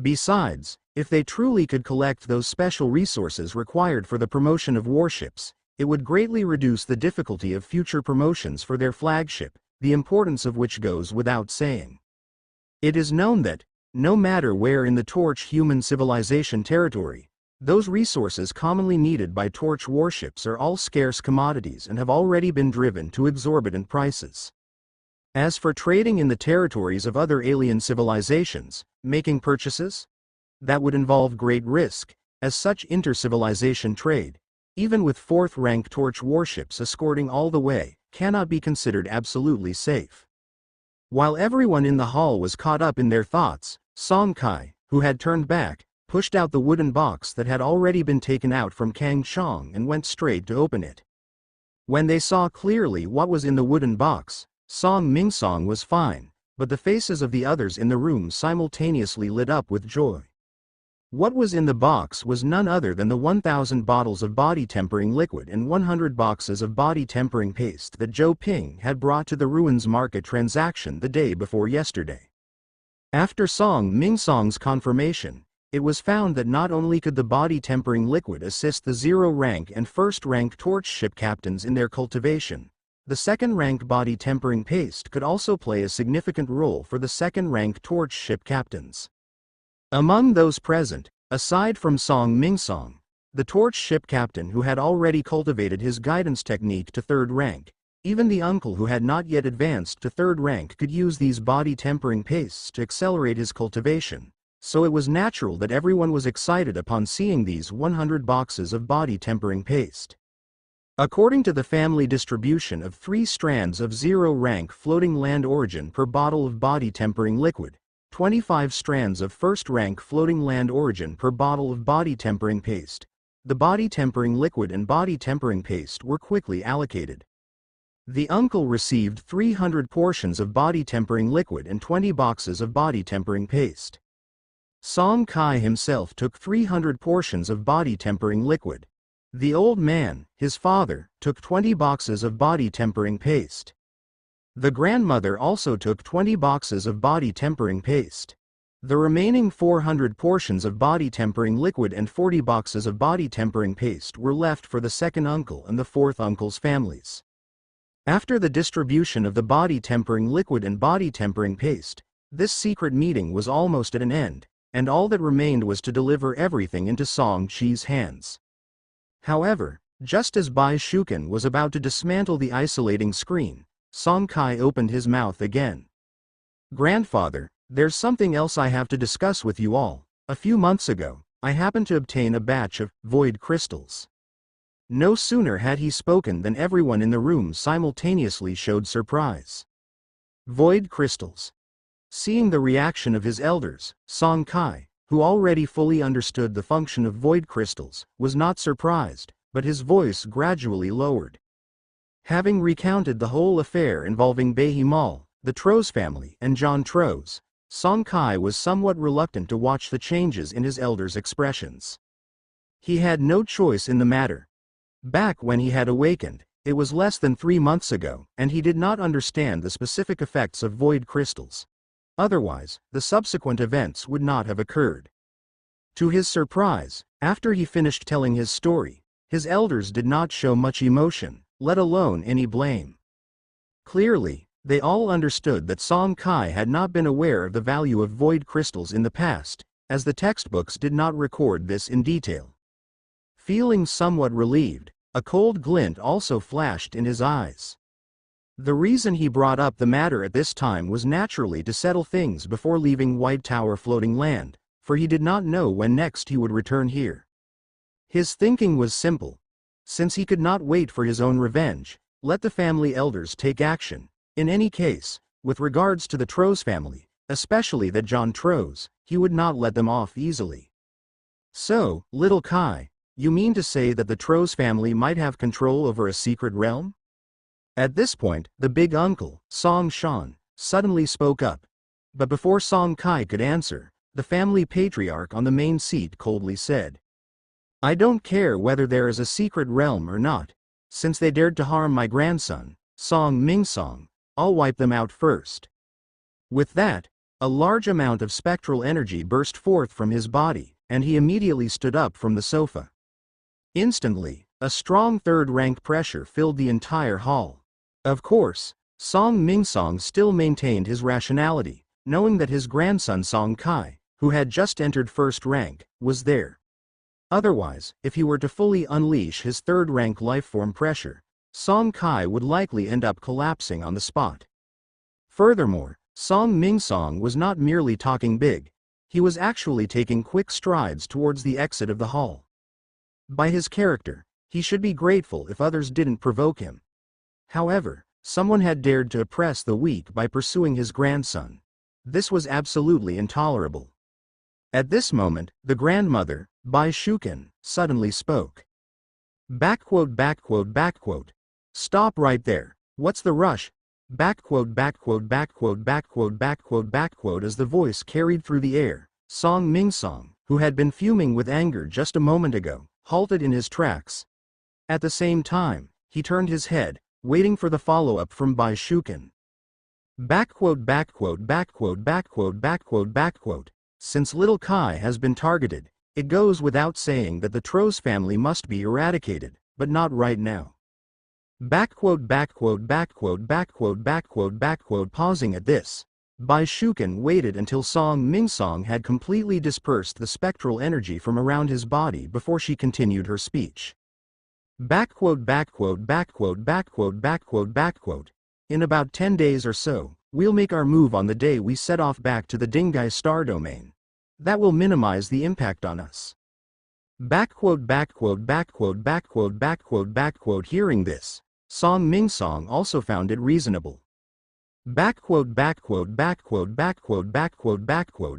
Besides, if they truly could collect those special resources required for the promotion of warships, it would greatly reduce the difficulty of future promotions for their flagship, the importance of which goes without saying. It is known that, no matter where in the Torch human civilization territory, those resources commonly needed by Torch warships are all scarce commodities and have already been driven to exorbitant prices. As for trading in the territories of other alien civilizations, making purchases? That would involve great risk, as such inter-civilization trade, even with fourth-rank Torch warships escorting all the way, cannot be considered absolutely safe. While everyone in the hall was caught up in their thoughts, Song Kai, who had turned back, pushed out the wooden box that had already been taken out from Kang Chong and went straight to open it. When they saw clearly what was in the wooden box, Song Mingsong was fine, but the faces of the others in the room simultaneously lit up with joy. What was in the box was none other than the 1,000 bottles of body tempering liquid and 100 boxes of body tempering paste that Zhou Ping had brought to the Ruins Market transaction the day before yesterday. After Song Mingsong's confirmation, it was found that not only could the body tempering liquid assist the 0-rank and 1st-rank Torch ship captains in their cultivation, the 2nd-rank body tempering paste could also play a significant role for the 2nd-rank Torch ship captains. Among those present, aside from Song Mingsong, the Torch ship captain who had already cultivated his guidance technique to 3rd rank, even the uncle who had not yet advanced to 3rd rank could use these body tempering pastes to accelerate his cultivation, so it was natural that everyone was excited upon seeing these 100 boxes of body tempering paste. According to the family distribution of 3 strands of 0-rank floating land origin per bottle of body tempering liquid, 25 strands of 1st-rank floating land origin per bottle of body tempering paste, the body tempering liquid and body tempering paste were quickly allocated. The uncle received 300 portions of body tempering liquid and 20 boxes of body tempering paste. Song Kai himself took 300 portions of body tempering liquid. The old man, his father, took 20 boxes of body tempering paste. The grandmother also took 20 boxes of body tempering paste. The remaining 400 portions of body tempering liquid and 40 boxes of body tempering paste were left for the 2nd uncle and the 4th uncle's families. After the distribution of the body tempering liquid and body tempering paste, this secret meeting was almost at an end, and all that remained was to deliver everything into Song Chi's hands. However, just as Bai Shuken was about to dismantle the isolating screen, Song Kai opened his mouth again. "Grandfather, there's something else I have to discuss with you all. A few months ago, I happened to obtain a batch of void crystals." No sooner had he spoken than everyone in the room simultaneously showed surprise. Void crystals. Seeing the reaction of his elders, Song Kai, who already fully understood the function of void crystals, was not surprised, but his voice gradually lowered. Having recounted the whole affair involving Behi Mal, the Troz family, and John Troz, Song Kai was somewhat reluctant to watch the changes in his elders' expressions. He had no choice in the matter. Back when he had awakened, it was less than 3 months ago, and he did not understand the specific effects of void crystals. Otherwise, the subsequent events would not have occurred. To his surprise, after he finished telling his story, his elders did not show much emotion, let alone any blame. Clearly, they all understood that Song Kai had not been aware of the value of void crystals in the past, as the textbooks did not record this in detail. Feeling somewhat relieved, a cold glint also flashed in his eyes. The reason he brought up the matter at this time was naturally to settle things before leaving White Tower Floating Land, for he did not know when next he would return here. His thinking was simple. Since he could not wait for his own revenge, let the family elders take action. In any case, with regards to the Troz family, especially that John Troz, he would not let them off easily. "So, little Kai, you mean to say that the Troz family might have control over a secret realm?" At this point, the big uncle, Song Shan, suddenly spoke up. But before Song Kai could answer, the family patriarch on the main seat coldly said, "I don't care whether there is a secret realm or not. Since they dared to harm my grandson, Song Mingsong, I'll wipe them out first." With that, A large amount of spectral energy burst forth from his body, and he immediately stood up from the sofa. Instantly, a strong third-rank pressure filled the entire hall. Of course, Song Mingsong still maintained his rationality, knowing that his grandson Song Kai, who had just entered first rank, was there. Otherwise, if he were to fully unleash his third-rank lifeform pressure, Song Kai would likely end up collapsing on the spot. Furthermore, Song Mingsong was not merely talking big, he was actually taking quick strides towards the exit of the hall. By his character, he should be grateful if others didn't provoke him. However, someone had dared to oppress the weak by pursuing his grandson. This was absolutely intolerable. At this moment, the grandmother, Bai Shuken, suddenly spoke. Stop right there, what's the rush? As the voice carried through the air, Song Mingsong, who had been fuming with anger just a moment ago, halted in his tracks. At the same time, he turned his head, waiting for the follow-up from Bai Shuken. Since little Kai has been targeted, it goes without saying that the Tros family must be eradicated, but not right now. Pausing at this, Bai Shuken waited until Song Mingsong had completely dispersed the spectral energy from around his body before she continued her speech. In about 10 days or so, we'll make our move on the day we set off back to the Dingai star domain. That will minimize the impact on us. Hearing this, Song Mingsong also found it reasonable.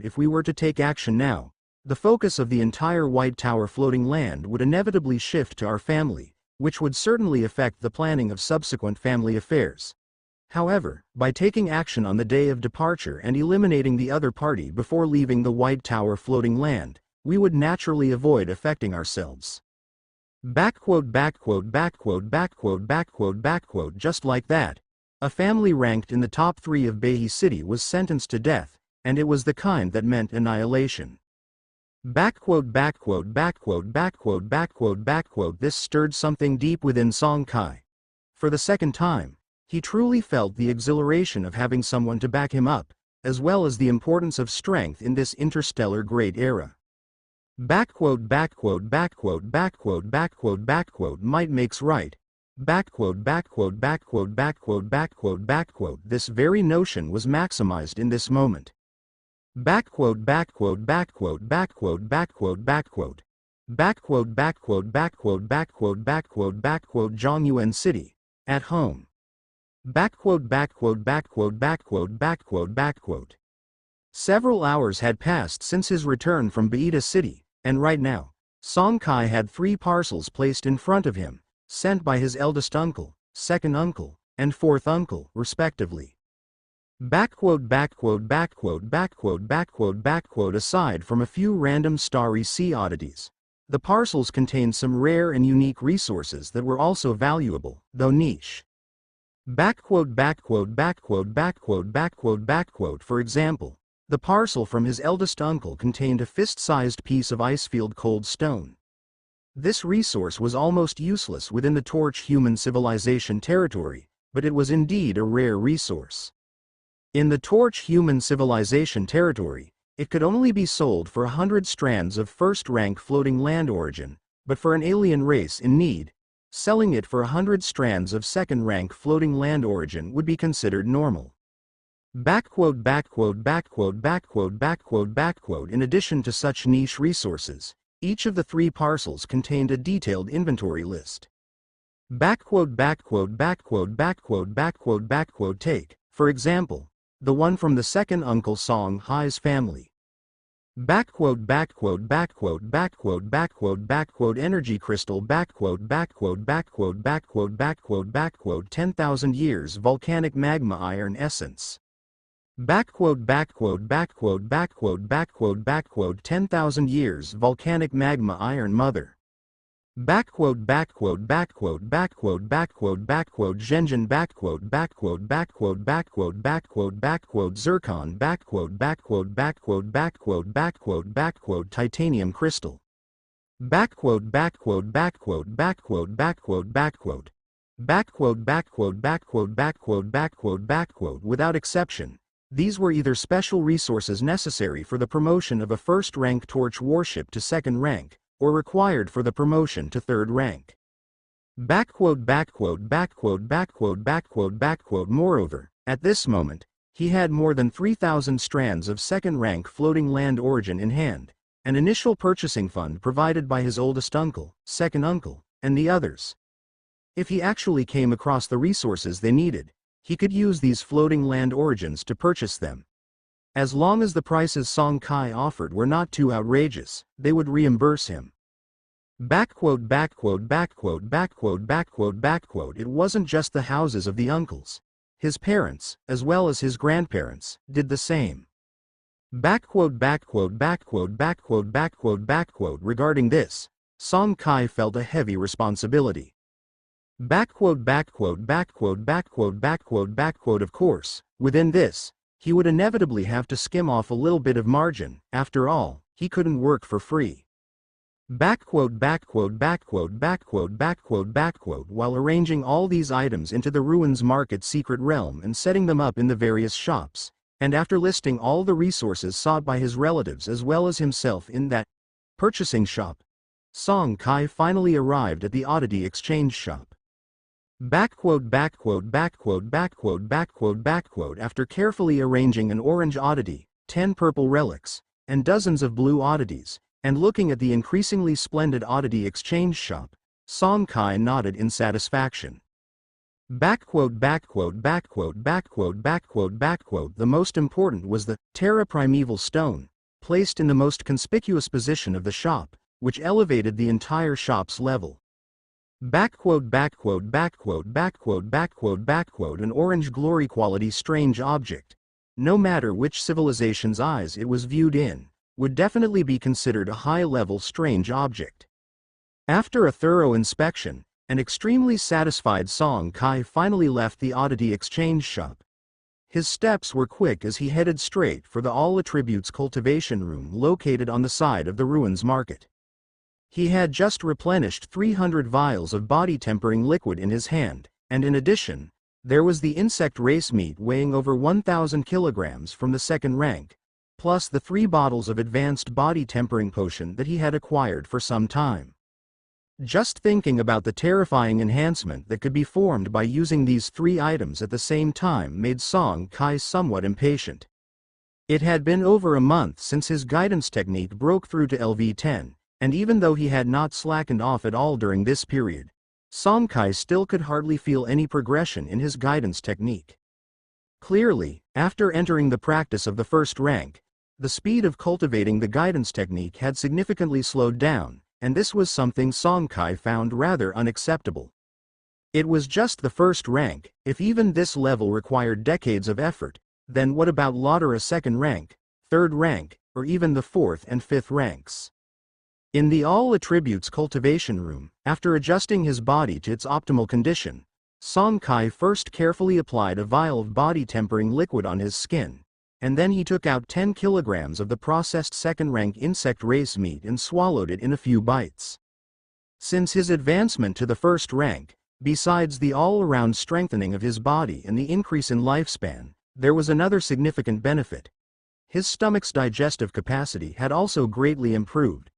If we were to take action now, the focus of the entire White Tower floating land would inevitably shift to our family, which would certainly affect the planning of subsequent family affairs. However, by taking action on the day of departure and eliminating the other party before leaving the White Tower floating land, we would naturally avoid affecting ourselves. Just like that, a family ranked in the top 3 of Beihe City was sentenced to death, and it was the kind that meant annihilation. This stirred something deep within Song Kai. For the second time, he truly felt the exhilaration of having someone to back him up, as well as the importance of strength in this interstellar great era. Might makes right. This very notion was maximized in this moment. Zhongyuan City, at home. Several hours had passed since his return from Beihe City, and right now, Song Kai had 3 parcels placed in front of him, sent by his eldest uncle, second uncle, and fourth uncle, respectively. Aside from a few random starry sea oddities, the parcels contained some rare and unique resources that were also valuable, though niche. For example, the parcel from his eldest uncle contained a fist-sized piece of icefield cold stone. This resource was almost useless within the Torch human civilization territory, but it was indeed a rare resource. In the Torch human civilization territory, it could only be sold for 100 strands of first-rank floating land origin, but for an alien race in need, selling it for 100 strands of second-rank floating land origin would be considered normal. In addition to such niche resources, each of the 3 parcels contained a detailed inventory list. Take, for example, the one from the second uncle Song Hai's family. Energy crystal 10,000 years volcanic magma iron essence. 10,000 years volcanic magma iron mother. Backquote backquote backquote backquote backquote backquote Zhenjin backquote backquote backquote backquote backquote backquote zircon backquote backquote backquote backquote backquote backquote titanium crystal backquote backquote backquote backquote backquote backquote backquote backquote backquote backquote backquote backquote without exception. These were either special resources necessary for the promotion of a first-rank torch warship to second rank, or required for the promotion to third rank. Backquote backquote backquote backquote backquote backquote Moreover, at this moment, he had more than 3,000 strands of second-rank floating land origin in hand, an initial purchasing fund provided by his oldest uncle, second uncle, and the others. If he actually came across the resources they needed, he could use these floating land origins to purchase them. As long as the prices Song Kai offered were not too outrageous, they would reimburse him. Backquote backquote backquote backquote backquote backquote It wasn't just the houses of the uncles. His parents, as well as his grandparents, did the same. Backquote backquote backquote backquote backquote backquote Regarding this, Song Kai felt a heavy responsibility. Backquote backquote backquote backquote backquote backquote Of course, within this, he would inevitably have to skim off a little bit of margin. After all, he couldn't work for free. Backquote backquote backquote backquote backquote backquote While arranging all these items into the Ruins Market secret realm and setting them up in the various shops, and after listing all the resources sought by his relatives as well as himself in that purchasing shop, Song Kai finally arrived at the oddity exchange shop. Backquote backquote backquote backquote backquote backquote After carefully arranging an orange oddity, 10 purple relics, and dozens of blue oddities, and looking at the increasingly splendid oddity exchange shop, Song Kai nodded in satisfaction. Backquote backquote backquote backquote backquote backquote The most important was the Terra Primeval Stone, placed in the most conspicuous position of the shop, which elevated the entire shop's level. Backquote backquote backquote backquote backquote backquote An orange glory quality strange object, no matter which civilization's eyes it was viewed in, would definitely be considered a high-level strange object. After a thorough inspection, an extremely satisfied Song Kai finally left the oddity exchange shop. His steps were quick as he headed straight for the All Attributes cultivation room located on the side of the Ruins Market. He had just replenished 300 vials of body-tempering liquid in his hand, and in addition, there was the insect race meat weighing over 1,000 kilograms from the second rank, plus the 3 bottles of advanced body-tempering potion that he had acquired for some time. Just thinking about the terrifying enhancement that could be formed by using these 3 items at the same time made Song Kai somewhat impatient. It had been over a month since his guidance technique broke through to LV10. And even though he had not slackened off at all during this period, Song Kai still could hardly feel any progression in his guidance technique. Clearly, after entering the practice of the first rank, the speed of cultivating the guidance technique had significantly slowed down, and this was something Song Kai found rather unacceptable. It was just the first rank. If even this level required decades of effort, then what about Lotera second rank, third rank, or even the fourth and fifth ranks? In the All Attributes cultivation room, after adjusting his body to its optimal condition, Song Kai first carefully applied a vial of body-tempering liquid on his skin, and then he took out 10 kilograms of the processed second-rank insect race meat and swallowed it in a few bites. Since his advancement to the first rank, besides the all-around strengthening of his body and the increase in lifespan, there was another significant benefit. His stomach's digestive capacity had also greatly improved.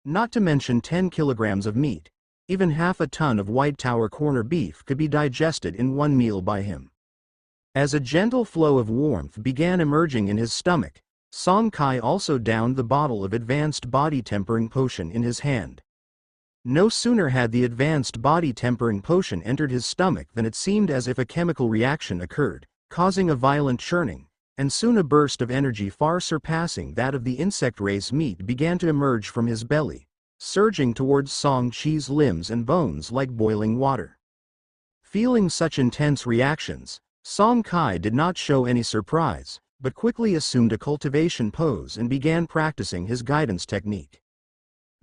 Not to mention 10 kilograms of meat, even half a ton of White Tower corner beef could be digested in one meal by him. As a gentle flow of warmth began emerging in his stomach, Song Kai also downed the bottle of advanced body-tempering potion in his hand. No sooner had the advanced body-tempering potion entered his stomach than it seemed as if a chemical reaction occurred, causing a violent churning, and soon a burst of energy far surpassing that of the insect race meat began to emerge from his belly, surging towards Song Chi's limbs and bones like boiling water. Feeling such intense reactions, Song Kai did not show any surprise, but quickly assumed a cultivation pose and began practicing his guidance technique.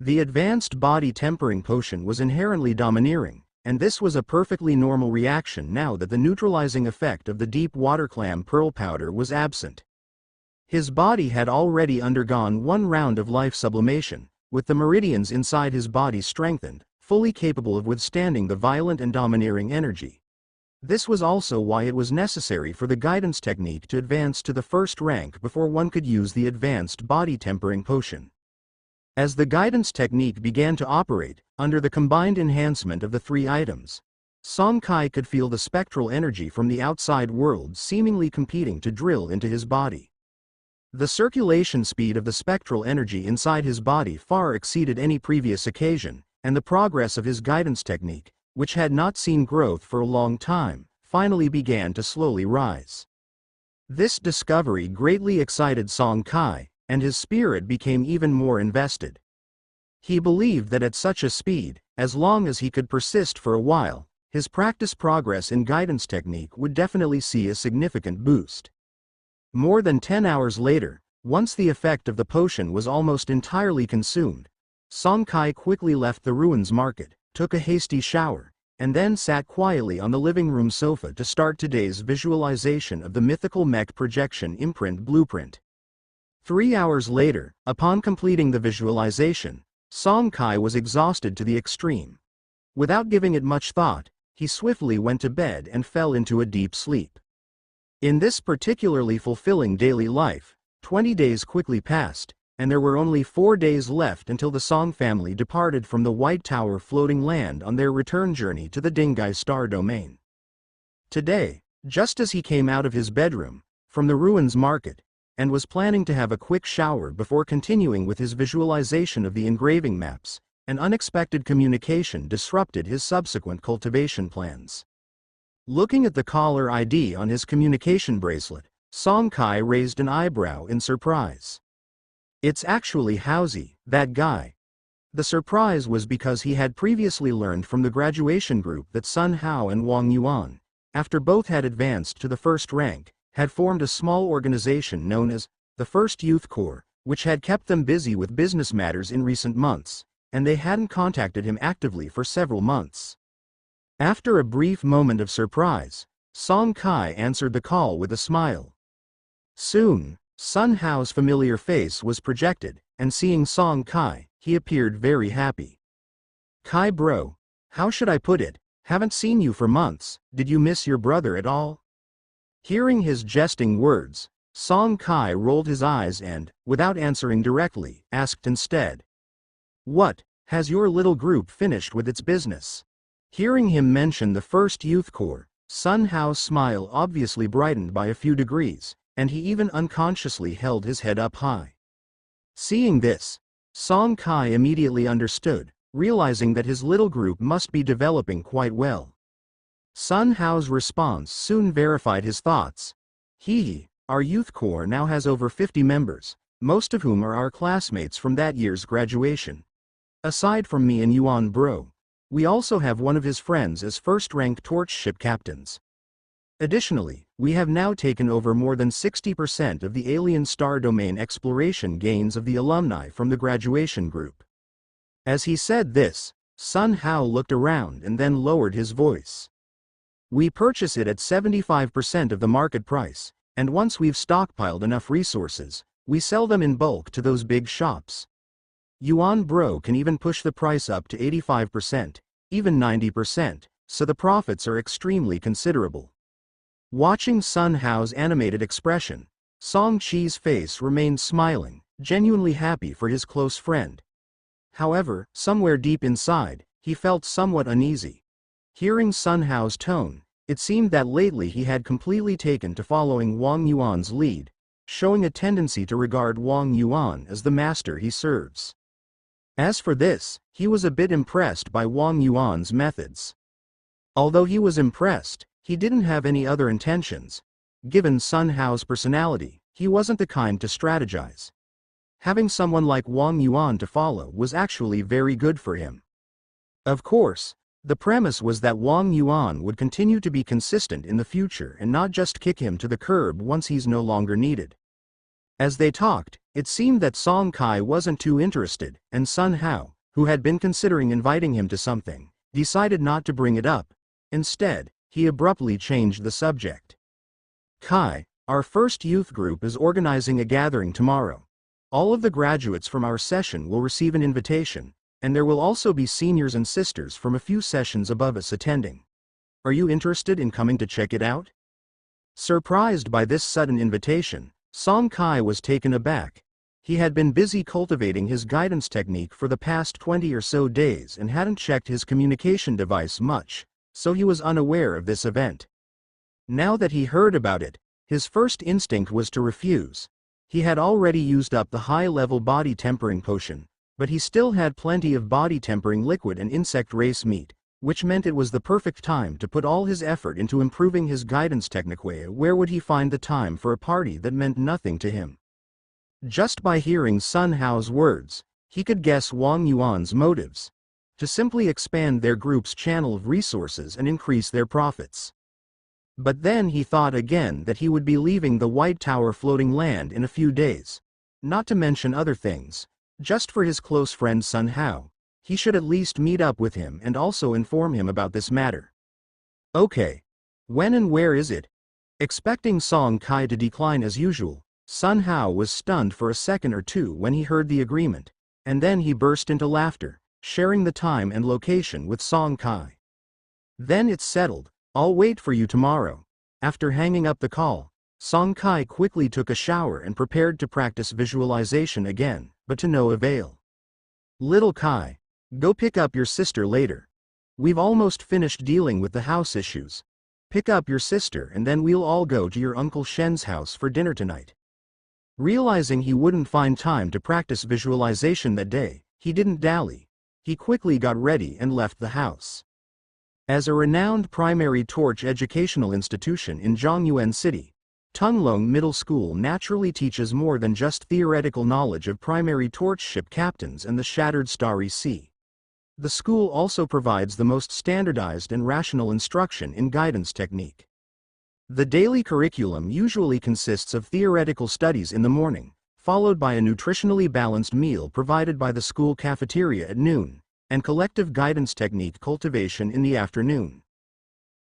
The advanced body tempering potion was inherently domineering, and this was a perfectly normal reaction now that the neutralizing effect of the deep water clam pearl powder was absent. His body had already undergone one round of life sublimation, with the meridians inside his body strengthened, fully capable of withstanding the violent and domineering energy. This was also why it was necessary for the guidance technique to advance to the first rank before one could use the advanced body tempering potion. As the guidance technique began to operate, under the combined enhancement of the three items, Song Kai could feel the spectral energy from the outside world seemingly competing to drill into his body. The circulation speed of the spectral energy inside his body far exceeded any previous occasion, and the progress of his guidance technique, which had not seen growth for a long time, finally began to slowly rise. This discovery greatly excited Song Kai, and his spirit became even more invested. He believed that at such a speed, as long as he could persist for a while, his practice progress in guidance technique would definitely see a significant boost. More than 10 hours later, once the effect of the potion was almost entirely consumed, Song Kai quickly left the ruins market, took a hasty shower, and then sat quietly on the living room sofa to start today's visualization of the mythical mech projection imprint blueprint. 3 hours later, upon completing the visualization, Song Kai was exhausted to the extreme. Without giving it much thought, he swiftly went to bed and fell into a deep sleep. In this particularly fulfilling daily life, 20 days quickly passed, and there were only 4 days left until the Song family departed from the White Tower floating land on their return journey to the Dingai Star Domain. Today, just as he came out of his bedroom, from the ruins market, and was planning to have a quick shower before continuing with his visualization of the engraving maps, an unexpected communication disrupted his subsequent cultivation plans. Looking at the caller ID on his communication bracelet, Song Kai raised an eyebrow in surprise. It's actually Haozi, that guy. The surprise was because he had previously learned from the graduation group that Sun Hao and Wang Yuan, after both had advanced to the first rank, had formed a small organization known as the First Youth Corps, which had kept them busy with business matters in recent months, and they hadn't contacted him actively for several months. After a brief moment of surprise, Song Kai answered the call with a smile. Soon, Sun Hao's familiar face was projected, and seeing Song Kai, he appeared very happy. Kai bro, how should I put it, haven't seen you for months, did you miss your brother at all? Hearing his jesting words, Song Kai rolled his eyes and, without answering directly, asked instead. What, has your little group finished with its business? Hearing him mention the First Youth Corps, Sun Hao's smile obviously brightened by a few degrees, and he even unconsciously held his head up high. Seeing this, Song Kai immediately understood, realizing that his little group must be developing quite well. Sun Hao's response soon verified his thoughts. Our youth corps now has over 50 members, most of whom are our classmates from that year's graduation. Aside from me and Yuan Bro, we also have one of his friends as first-rank torch ship captains. Additionally, we have now taken over more than 60% of the alien star domain exploration gains of the alumni from the graduation group. As he said this, Sun Hao looked around and then lowered his voice. We purchase it at 75% of the market price, and once we've stockpiled enough resources, we sell them in bulk to those big shops. Yuan Bro can even push the price up to 85%, even 90%, so the profits are extremely considerable. Watching Sun Hao's animated expression, Song Qi's face remained smiling, genuinely happy for his close friend. However, somewhere deep inside, he felt somewhat uneasy. Hearing Sun Hao's tone, it seemed that lately he had completely taken to following Wang Yuan's lead, showing a tendency to regard Wang Yuan as the master he serves. As for this, he was a bit impressed by Wang Yuan's methods. Although he was impressed, he didn't have any other intentions. Given Sun Hao's personality, he wasn't the kind to strategize. Having someone like Wang Yuan to follow was actually very good for him. Of course, the premise was that Wang Yuan would continue to be consistent in the future and not just kick him to the curb once he's no longer needed. As they talked, It seemed that Song Kai wasn't too interested, and Sun Hao, who had been considering inviting him to something, decided not to bring it up. Instead, he abruptly changed the subject. Kai, our first youth group is organizing a gathering tomorrow. All of the graduates from our session will receive an invitation, and there will also be seniors and sisters from a few sessions above us attending. Are you interested in coming to check it out? Surprised by this sudden invitation, Song Kai was taken aback. He had been busy cultivating his guidance technique for the past 20 or so days and hadn't checked his communication device much, so he was unaware of this event. Now that he heard about it, his first instinct was to refuse. He had already used up the high-level body tempering potion, but he still had plenty of body tempering liquid and insect race meat, which meant it was the perfect time to put all his effort into improving his guidance technique. Where would he find the time for a party that meant nothing to him? Just by hearing Sun Hao's words, he could guess Wang Yuan's motives: to simply expand their group's channel of resources and increase their profits. But then he thought again that he would be leaving the White Tower floating land in a few days. Not to mention other things, just for his close friend Sun Hao, he should at least meet up with him and also inform him about this matter. Okay. When and where is it? Expecting Song Kai to decline as usual, Sun Hao was stunned for a second or two when he heard the agreement, and then he burst into laughter, sharing the time and location with Song Kai. Then it's settled. I'll wait for you tomorrow. After hanging up the call, Song Kai quickly took a shower and prepared to practice visualization again, but to no avail. Little Kai, go pick up your sister later. We've almost finished dealing with the house issues. Pick up your sister and then we'll all go to your Uncle Shen's house for dinner tonight. Realizing he wouldn't find time to practice visualization that day, he didn't dally. He quickly got ready and left the house. As a renowned primary torch educational institution in Zhongyuan City, Tunglong Middle School naturally teaches more than just theoretical knowledge of primary torch ship captains and the shattered Starry Sea. The school also provides the most standardized and rational instruction in guidance technique. The daily curriculum usually consists of theoretical studies in the morning, followed by a nutritionally balanced meal provided by the school cafeteria at noon, and collective guidance technique cultivation in the afternoon.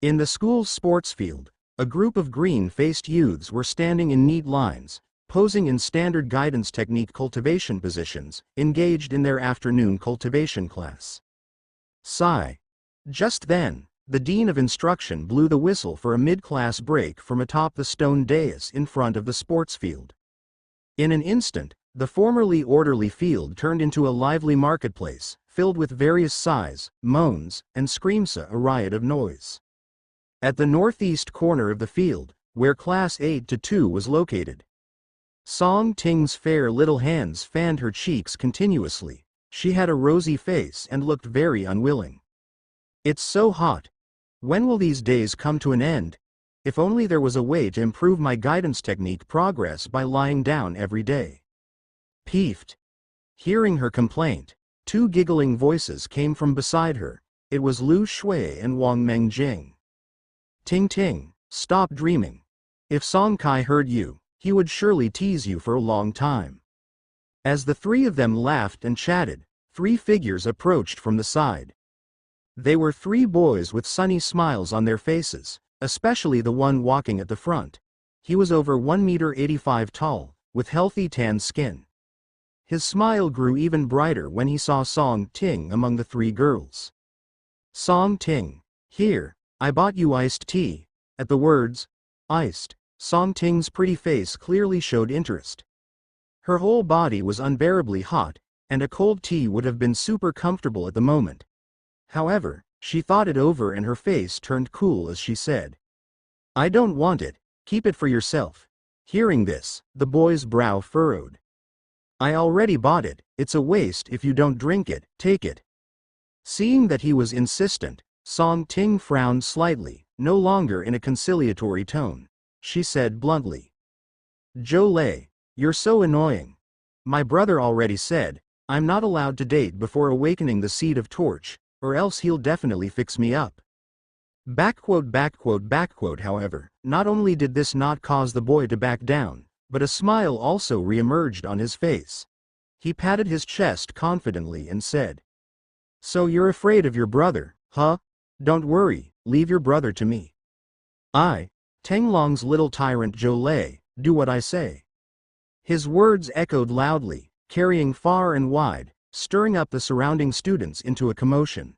In the school's sports field, a group of green-faced youths were standing in neat lines, posing in standard guidance technique cultivation positions, engaged in their afternoon cultivation class. Sigh. Just then, the dean of instruction blew the whistle for a mid-class break from atop the stone dais in front of the sports field. In an instant, the formerly orderly field turned into a lively marketplace, filled with various sighs, moans, and screams, a riot of noise. At the northeast corner of the field, where Class 8-2 was located, Song Ting's fair little hands fanned her cheeks continuously. She had a rosy face and looked very unwilling. It's so hot. When will these days come to an end? If only there was a way to improve my guidance technique progress by lying down every day. Peeved. Hearing her complaint, two giggling voices came from beside her. It was Lu Shui and Wang Mengjing. Ting Ting, stop dreaming. If Song Kai heard you, he would surely tease you for a long time. As the three of them laughed and chatted, three figures approached from the side. They were three boys with sunny smiles on their faces, especially the one walking at the front. He was over 1.85 meters tall, with healthy tan skin. His smile grew even brighter when he saw Song Ting among the three girls. Song Ting, here, I bought you iced tea. At the words, iced, Song Ting's pretty face clearly showed interest. Her whole body was unbearably hot, and a cold tea would have been super comfortable at the moment. However, she thought it over and her face turned cool as she said, I don't want it, keep it for yourself. Hearing this, the boy's brow furrowed. I already bought it, it's a waste if you don't drink it, take it. Seeing that he was insistent, Song Ting frowned slightly, no longer in a conciliatory tone. She said bluntly, Zhou Lei, you're so annoying. My brother already said, I'm not allowed to date before awakening the seed of torch, or else he'll definitely fix me up. However, not only did this not cause the boy to back down, but a smile also re-emerged on his face. He patted his chest confidently and said, "So you're afraid of your brother, huh? Don't worry, leave your brother to me. I, Tenglong's little tyrant Zhou Lei, do what I say." His words echoed loudly, carrying far and wide, stirring up the surrounding students into a commotion.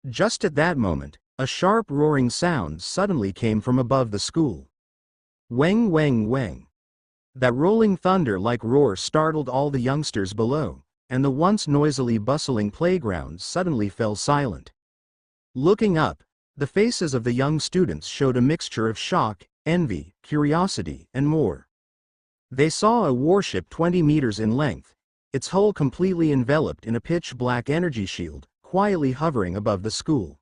Just at that moment, a sharp roaring sound suddenly came from above the school. Weng weng weng. That rolling thunder-like roar startled all the youngsters below, and the once noisily bustling playground suddenly fell silent. Looking up, the faces of the young students showed a mixture of shock, envy, curiosity, and more. They saw a warship 20 meters in length, its hull completely enveloped in a pitch-black energy shield, quietly hovering above the school.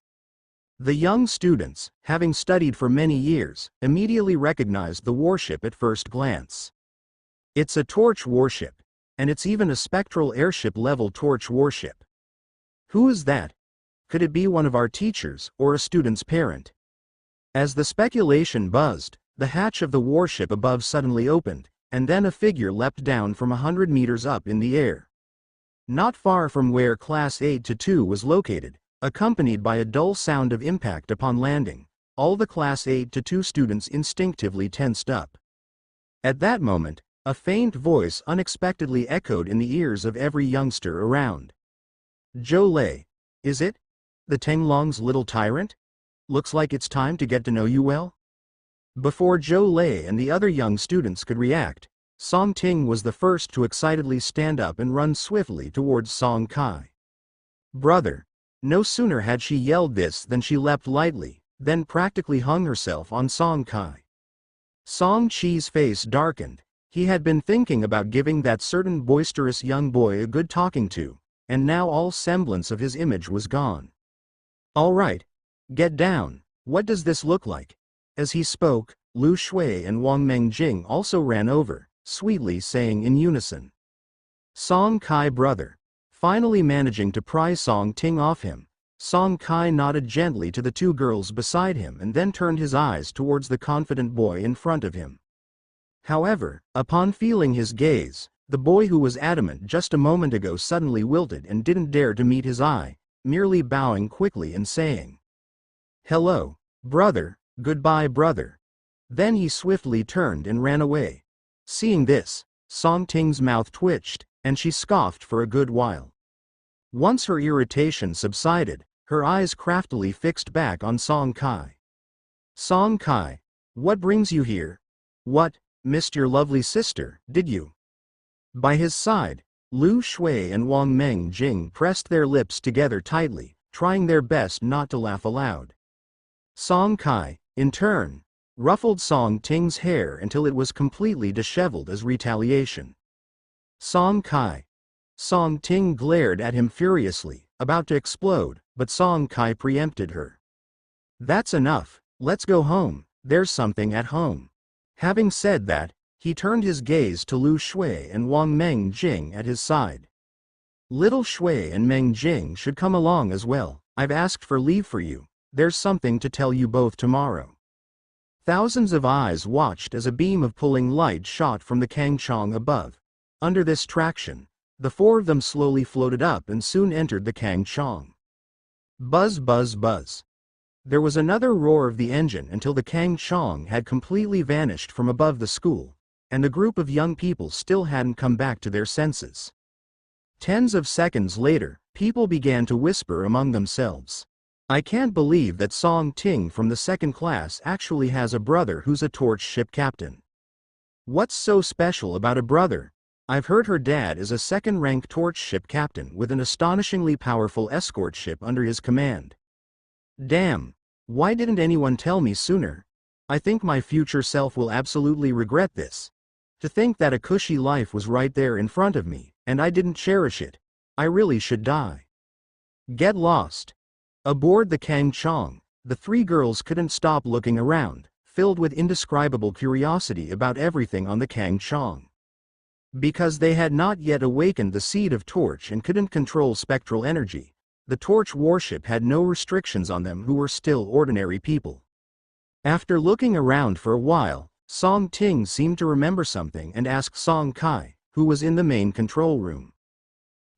The young students, having studied for many years, immediately recognized the warship at first glance. It's a torch warship, and it's even a spectral airship-level torch warship. Who is that? Could it be one of our teachers, or a student's parent? As the speculation buzzed, the hatch of the warship above suddenly opened, and then a figure leapt down from 100 meters up in the air. Not far from where Class 8-2 was located, accompanied by a dull sound of impact upon landing, all the Class 8-2 students instinctively tensed up. At that moment, a faint voice unexpectedly echoed in the ears of every youngster around. "Zhou Lei, is it? The Tenglong's little tyrant? Looks like it's time to get to know you well." Before Zhou Lei and the other young students could react, Song Ting was the first to excitedly stand up and run swiftly towards Song Kai. "Brother." No sooner had she yelled this than she leapt lightly, then practically hung herself on Song Kai. Song Chi's face darkened. He had been thinking about giving that certain boisterous young boy a good talking to, and now all semblance of his image was gone. "All right. Get down. What does this look like?" As he spoke, Lu Shui and Wang Mengjing also ran over, sweetly saying in unison, "Song Kai brother." Finally managing to pry Song Ting off him, Song Kai nodded gently to the two girls beside him and then turned his eyes towards the confident boy in front of him. However, upon feeling his gaze, the boy who was adamant just a moment ago suddenly wilted and didn't dare to meet his eye, merely bowing quickly and saying, "Hello, brother, goodbye brother." Then he swiftly turned and ran away. Seeing this, Song Ting's mouth twitched, and she scoffed for a good while. Once her irritation subsided, her eyes craftily fixed back on Song Kai. "Song Kai, what brings you here? What, missed your lovely sister, did you?" By his side, Lu Shui and Wang Mengjing pressed their lips together tightly, trying their best not to laugh aloud. Song Kai, in turn, ruffled Song Ting's hair until it was completely disheveled as retaliation. "Song Kai." Song Ting glared at him furiously, about to explode, but Song Kai preempted her. "That's enough, let's go home, there's something at home." Having said that, he turned his gaze to Lu Shui and Wang Mengjing at his side. "Little Shui and Mengjing should come along as well. I've asked for leave for you. There's something to tell you both tomorrow." Thousands of eyes watched as a beam of pulling light shot from the Kangchong above. Under this traction, the four of them slowly floated up and soon entered the Kangchong. Buzz buzz buzz. There was another roar of the engine until the Kangchong had completely vanished from above the school, and the group of young people still hadn't come back to their senses. Tens of seconds later, people began to whisper among themselves, "I can't believe that Song Ting from the second class actually has a brother who's a torch ship captain. What's so special about a brother? I've heard her dad is a second-rank torch ship captain with an astonishingly powerful escort ship under his command. Damn, why didn't anyone tell me sooner? I think my future self will absolutely regret this. To think that a cushy life was right there in front of me, and I didn't cherish it. I really should die." Get lost. Aboard the Kangchong, the three girls couldn't stop looking around, filled with indescribable curiosity about everything on the Kangchong. Because they had not yet awakened the seed of torch and couldn't control spectral energy, the torch warship had no restrictions on them who were still ordinary people. After looking around for a while, Song Ting seemed to remember something and asked Song Kai, who was in the main control room.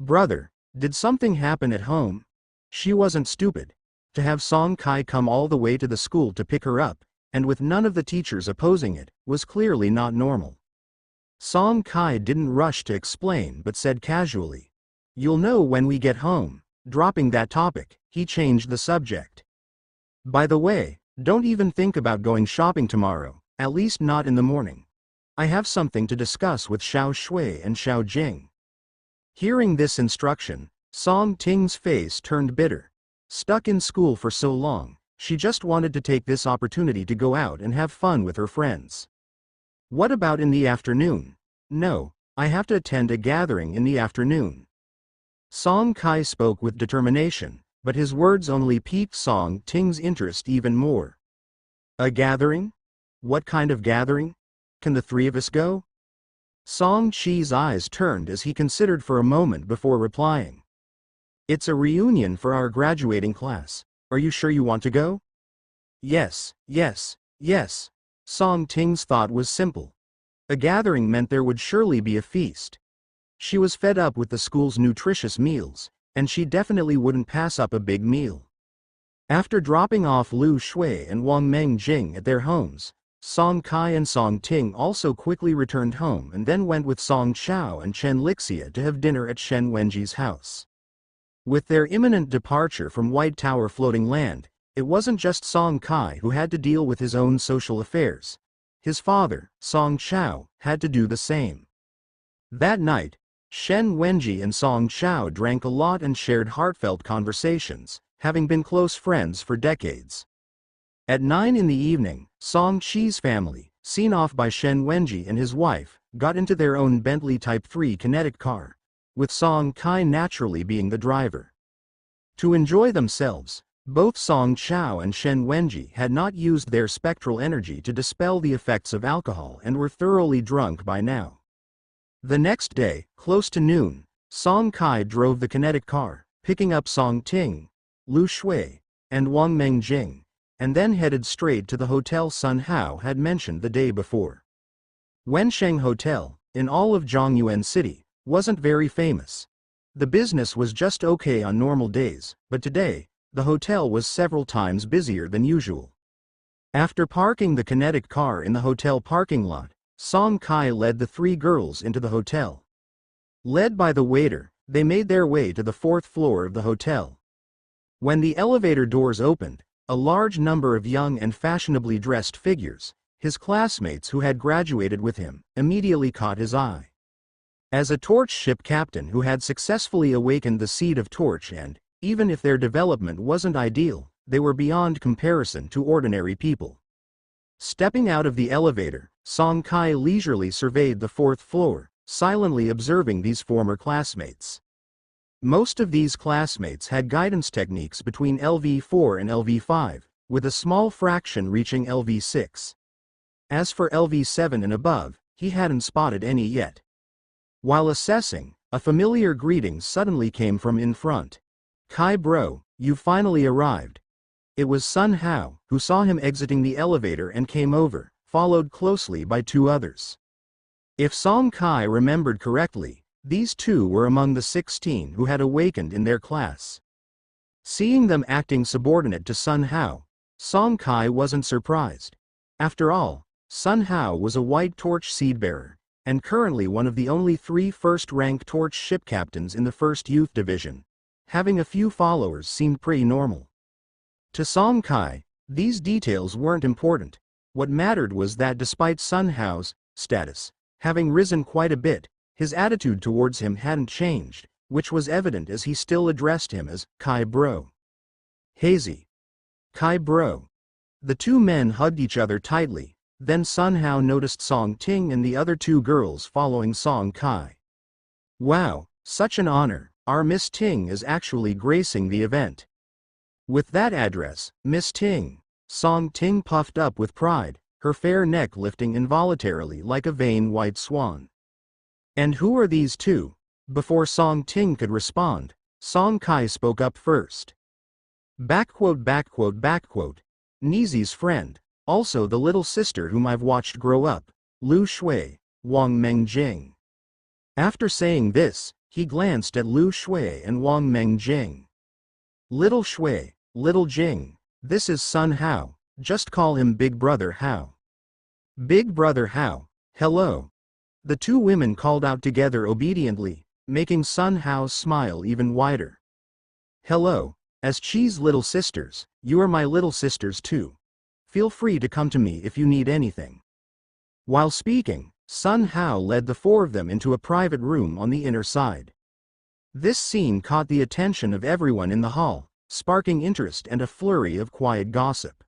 "Brother, did something happen at home?" She wasn't stupid. To have Song Kai come all the way to the school to pick her up, and with none of the teachers opposing it, was clearly not normal. Song Kai didn't rush to explain but said casually, "You'll know when we get home." Dropping that topic, he changed the subject. "By the way, don't even think about going shopping tomorrow, at least not in the morning. I have something to discuss with Xiao Shui and Xiao Jing." Hearing this instruction, Song Ting's face turned bitter. Stuck in school for so long, she just wanted to take this opportunity to go out and have fun with her friends. "What about in the afternoon?" "No, I have to attend a gathering in the afternoon." Song Kai spoke with determination, but his words only piqued Song Ting's interest even more. "A gathering? What kind of gathering? Can the three of us go?" Song Chi's eyes turned as he considered for a moment before replying. "It's a reunion for our graduating class. Are you sure you want to go?" Yes. Song Ting's thought was simple. A gathering meant there would surely be a feast. She was fed up with the school's nutritious meals, and she definitely wouldn't pass up a big meal. After dropping off Lu Shui and Wang Mengjing at their homes, Song Kai and Song Ting also quickly returned home and then went with Song Chao and Chen Lixia to have dinner at Shen Wenji's house. With their imminent departure from White Tower Floating Land, it wasn't just Song Kai who had to deal with his own social affairs. His father, Song Chao, had to do the same. That night, Shen Wenji and Song Chao drank a lot and shared heartfelt conversations, having been close friends for decades. At 9 in the evening, Song Chi's family, seen off by Shen Wenji and his wife, got into their own Bentley Type 3 kinetic car, with Song Kai naturally being the driver. To enjoy themselves, both Song Chao and Shen Wenji had not used their spectral energy to dispel the effects of alcohol and were thoroughly drunk by now. The next day, close to noon, Song Kai drove the kinetic car, picking up Song Ting, Lu Shui, and Wang Mengjing, and then headed straight to the hotel Sun Hao had mentioned the day before. Wensheng Hotel, in all of Zhongyuan City, wasn't very famous. The business was just okay on normal days, but today, the hotel was several times busier than usual. After parking the kinetic car in the hotel parking lot, Song Kai led the three girls into the hotel. Led by the waiter, they made their way to the 4th floor of the hotel. When the elevator doors opened, a large number of young and fashionably dressed figures, his classmates who had graduated with him, immediately caught his eye. As a torch ship captain who had successfully awakened the seed of torch and, even if their development wasn't ideal, they were beyond comparison to ordinary people. Stepping out of the elevator, Song Kai leisurely surveyed the 4th floor, silently observing these former classmates. Most of these classmates had guidance techniques between LV4 and LV5, with a small fraction reaching LV6. As for LV7 and above, he hadn't spotted any yet. While assessing, a familiar greeting suddenly came from in front. "Kai bro, you finally arrived." It was Sun Hao, who saw him exiting the elevator and came over, followed closely by two others. If Song Kai remembered correctly, these two were among the 16 who had awakened in their class. Seeing them acting subordinate to Sun Hao, Song Kai wasn't surprised. After all, Sun Hao was a white torch seedbearer, and currently one of the only 3 first-rank torch ship captains in the 1st Youth Division. Having a few followers seemed pretty normal. To Song Kai, these details weren't important. What mattered was that despite Sun Hao's status having risen quite a bit, his attitude towards him hadn't changed, which was evident as he still addressed him as Kai bro. "Hazy. Kai bro." The two men hugged each other tightly, then Sun Hao noticed Song Ting and the other two girls following Song Kai. "Wow, such an honor, our Miss Ting is actually gracing the event." With that address, Miss Ting, Song Ting puffed up with pride, her fair neck lifting involuntarily like a vain white swan. "And who are these two?" Before Song Ting could respond, Song Kai spoke up first. "Nizi's friend, Also the little sister whom I've watched grow up, Lu Shui, Wang Mengjing. After saying this, he glanced at Lu Shui and Wang Mengjing. Little Shui, little Jing, this is Sun Hao, just call him Big Brother Hao. Big Brother Hao, hello. The two women called out together obediently, making Sun Hao's smile even wider. Hello, as Chi's little sisters, you are my little sisters too. Feel free to come to me if you need anything. While speaking, Sun Hao led the four of them into a private room on the inner side. This scene caught the attention of everyone in the hall, sparking interest and a flurry of quiet gossip.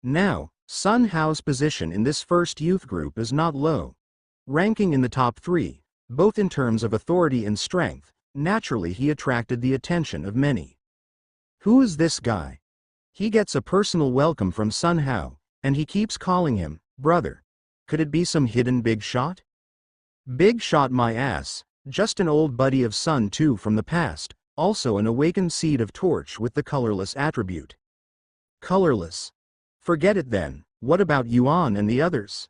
Now, Sun Hao's position in this first youth group is not low. Ranking in the top 3, both in terms of authority and strength, naturally he attracted the attention of many. Who is this guy? He gets a personal welcome from Sun Hao, and he keeps calling him brother. Could it be some hidden big shot? Big shot my ass, just an old buddy of Sun Tu from the past, also an awakened seed of Torch with the colorless attribute. Colorless. Forget it then, what about Yuan and the others?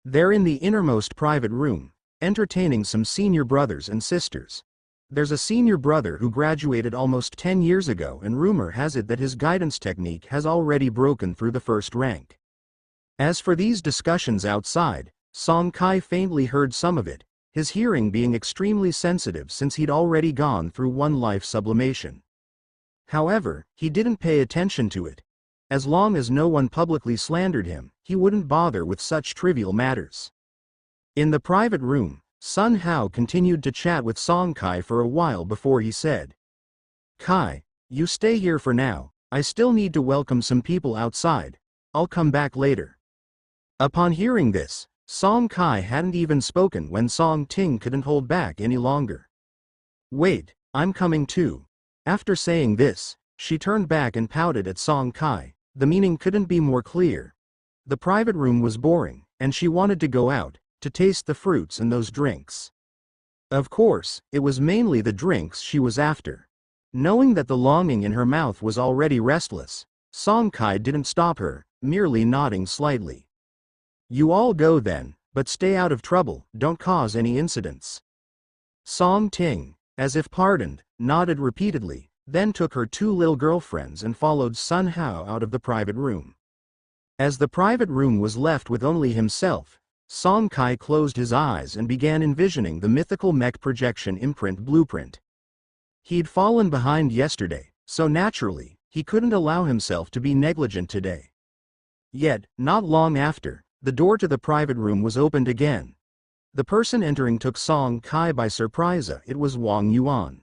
They're in the innermost private room, entertaining some senior brothers and sisters. There's a senior brother who graduated almost 10 years ago, and rumor has it that his guidance technique has already broken through the first rank. As for these discussions outside, Song Kai faintly heard some of it, his hearing being extremely sensitive since he'd already gone through one life sublimation. However, he didn't pay attention to it. As long as no one publicly slandered him, he wouldn't bother with such trivial matters. In the private room, Sun Hao continued to chat with Song Kai for a while before he said, Kai, you stay here for now, I still need to welcome some people outside, I'll come back later. Upon hearing this, Song Kai hadn't even spoken when Song Ting couldn't hold back any longer. Wait, I'm coming too. After saying this, she turned back and pouted at Song Kai. The meaning couldn't be more clear. The private room was boring, and she wanted to go out, to taste the fruits and those drinks. Of course, it was mainly the drinks she was after. Knowing that the longing in her mouth was already restless, Song Kai didn't stop her, merely nodding slightly. You all go then, but stay out of trouble, don't cause any incidents. Song Ting, as if pardoned, nodded repeatedly, then took her two little girlfriends and followed Sun Hao out of the private room. As the private room was left with only himself, Song Kai closed his eyes and began envisioning the mythical mech projection imprint blueprint. He'd fallen behind yesterday, so naturally, he couldn't allow himself to be negligent today. Yet, not long after, the door to the private room was opened again. The person entering took Song Kai by surprise. It was Wang Yuan.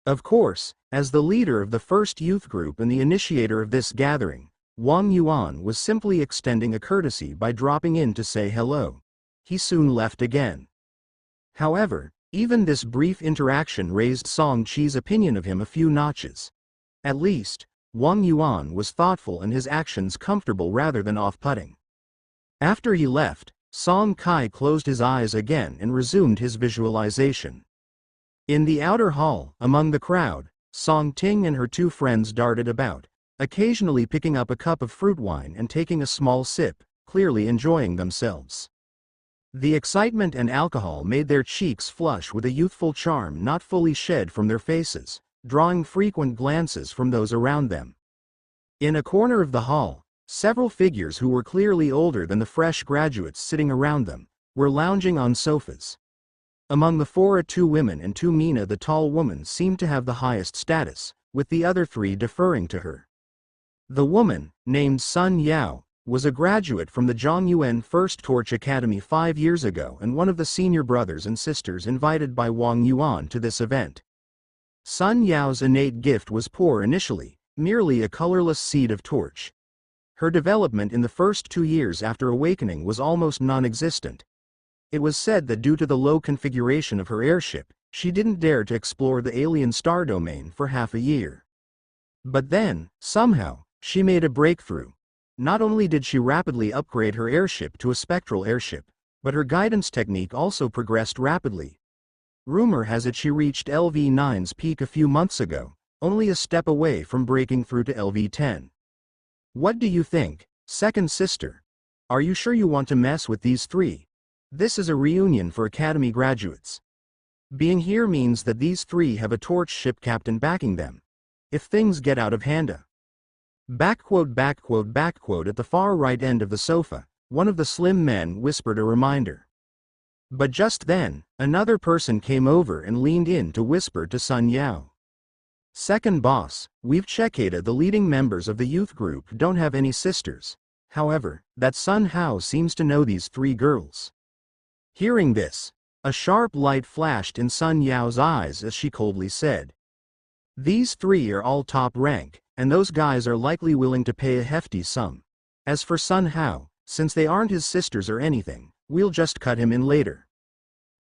Of course, as the leader of the first youth group and the initiator of this gathering, Wang Yuan was simply extending a courtesy by dropping in to say hello. He soon left again. However, even this brief interaction raised Song Chi's opinion of him a few notches. At least, Wang Yuan was thoughtful and his actions comfortable rather than off-putting. After he left, Song Kai closed his eyes again and resumed his visualization. In the outer hall, among the crowd, Song Ting and her two friends darted about, occasionally picking up a cup of fruit wine and taking a small sip, clearly enjoying themselves. The excitement and alcohol made their cheeks flush with a youthful charm not fully shed from their faces, drawing frequent glances from those around them. In a corner of the hall, several figures who were clearly older than the fresh graduates sitting around them, were lounging on sofas. Among the four, two women and two Mina, the tall woman seemed to have the highest status, with the other three deferring to her. The woman, named Sun Yao, was a graduate from the Zhongyuan First Torch Academy 5 years ago and one of the senior brothers and sisters invited by Wang Yuan to this event. Sun Yao's innate gift was poor initially, merely a colorless seed of Torch. Her development in the first 2 years after awakening was almost non-existent. It was said that due to the low configuration of her airship, she didn't dare to explore the alien star domain for half a year. But then, somehow, she made a breakthrough. Not only did she rapidly upgrade her airship to a spectral airship, but her guidance technique also progressed rapidly. Rumor has it she reached LV-9's peak a few months ago, only a step away from breaking through to LV-10. What do you think? Second sister. Are you sure you want to mess with these three? This is a reunion for Academy graduates. Being here means that these three have a torch ship captain backing them. If things get out of hand. At the far right end of the sofa, one of the slim men whispered a reminder. But just then, another person came over and leaned in to whisper to Sun Yao. Second boss, we've checked the leading members of the youth group don't have any sisters. However, that Sun Hao seems to know these three girls. Hearing this, a sharp light flashed in Sun Yao's eyes as she coldly said. These three are all top rank, and those guys are likely willing to pay a hefty sum. As for Sun Hao, since they aren't his sisters or anything, we'll just cut him in later.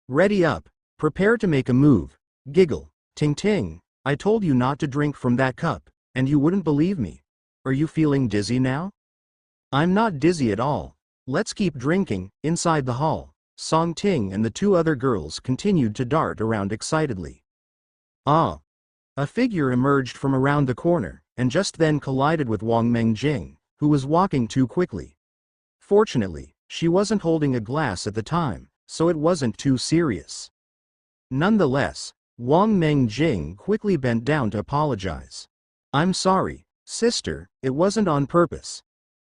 Ready up, prepare to make a move, giggle, ting ting, I told you not to drink from that cup, and you wouldn't believe me. Are you feeling dizzy now? I'm not dizzy at all. Let's keep drinking. Inside the hall, Song Ting and the two other girls continued to dart around excitedly. Ah! A figure emerged from around the corner, and just then collided with Wang Mengjing, who was walking too quickly. Fortunately, she wasn't holding a glass at the time, so it wasn't too serious. Nonetheless, Wang Mengjing quickly bent down to apologize. I'm sorry, sister, it wasn't on purpose.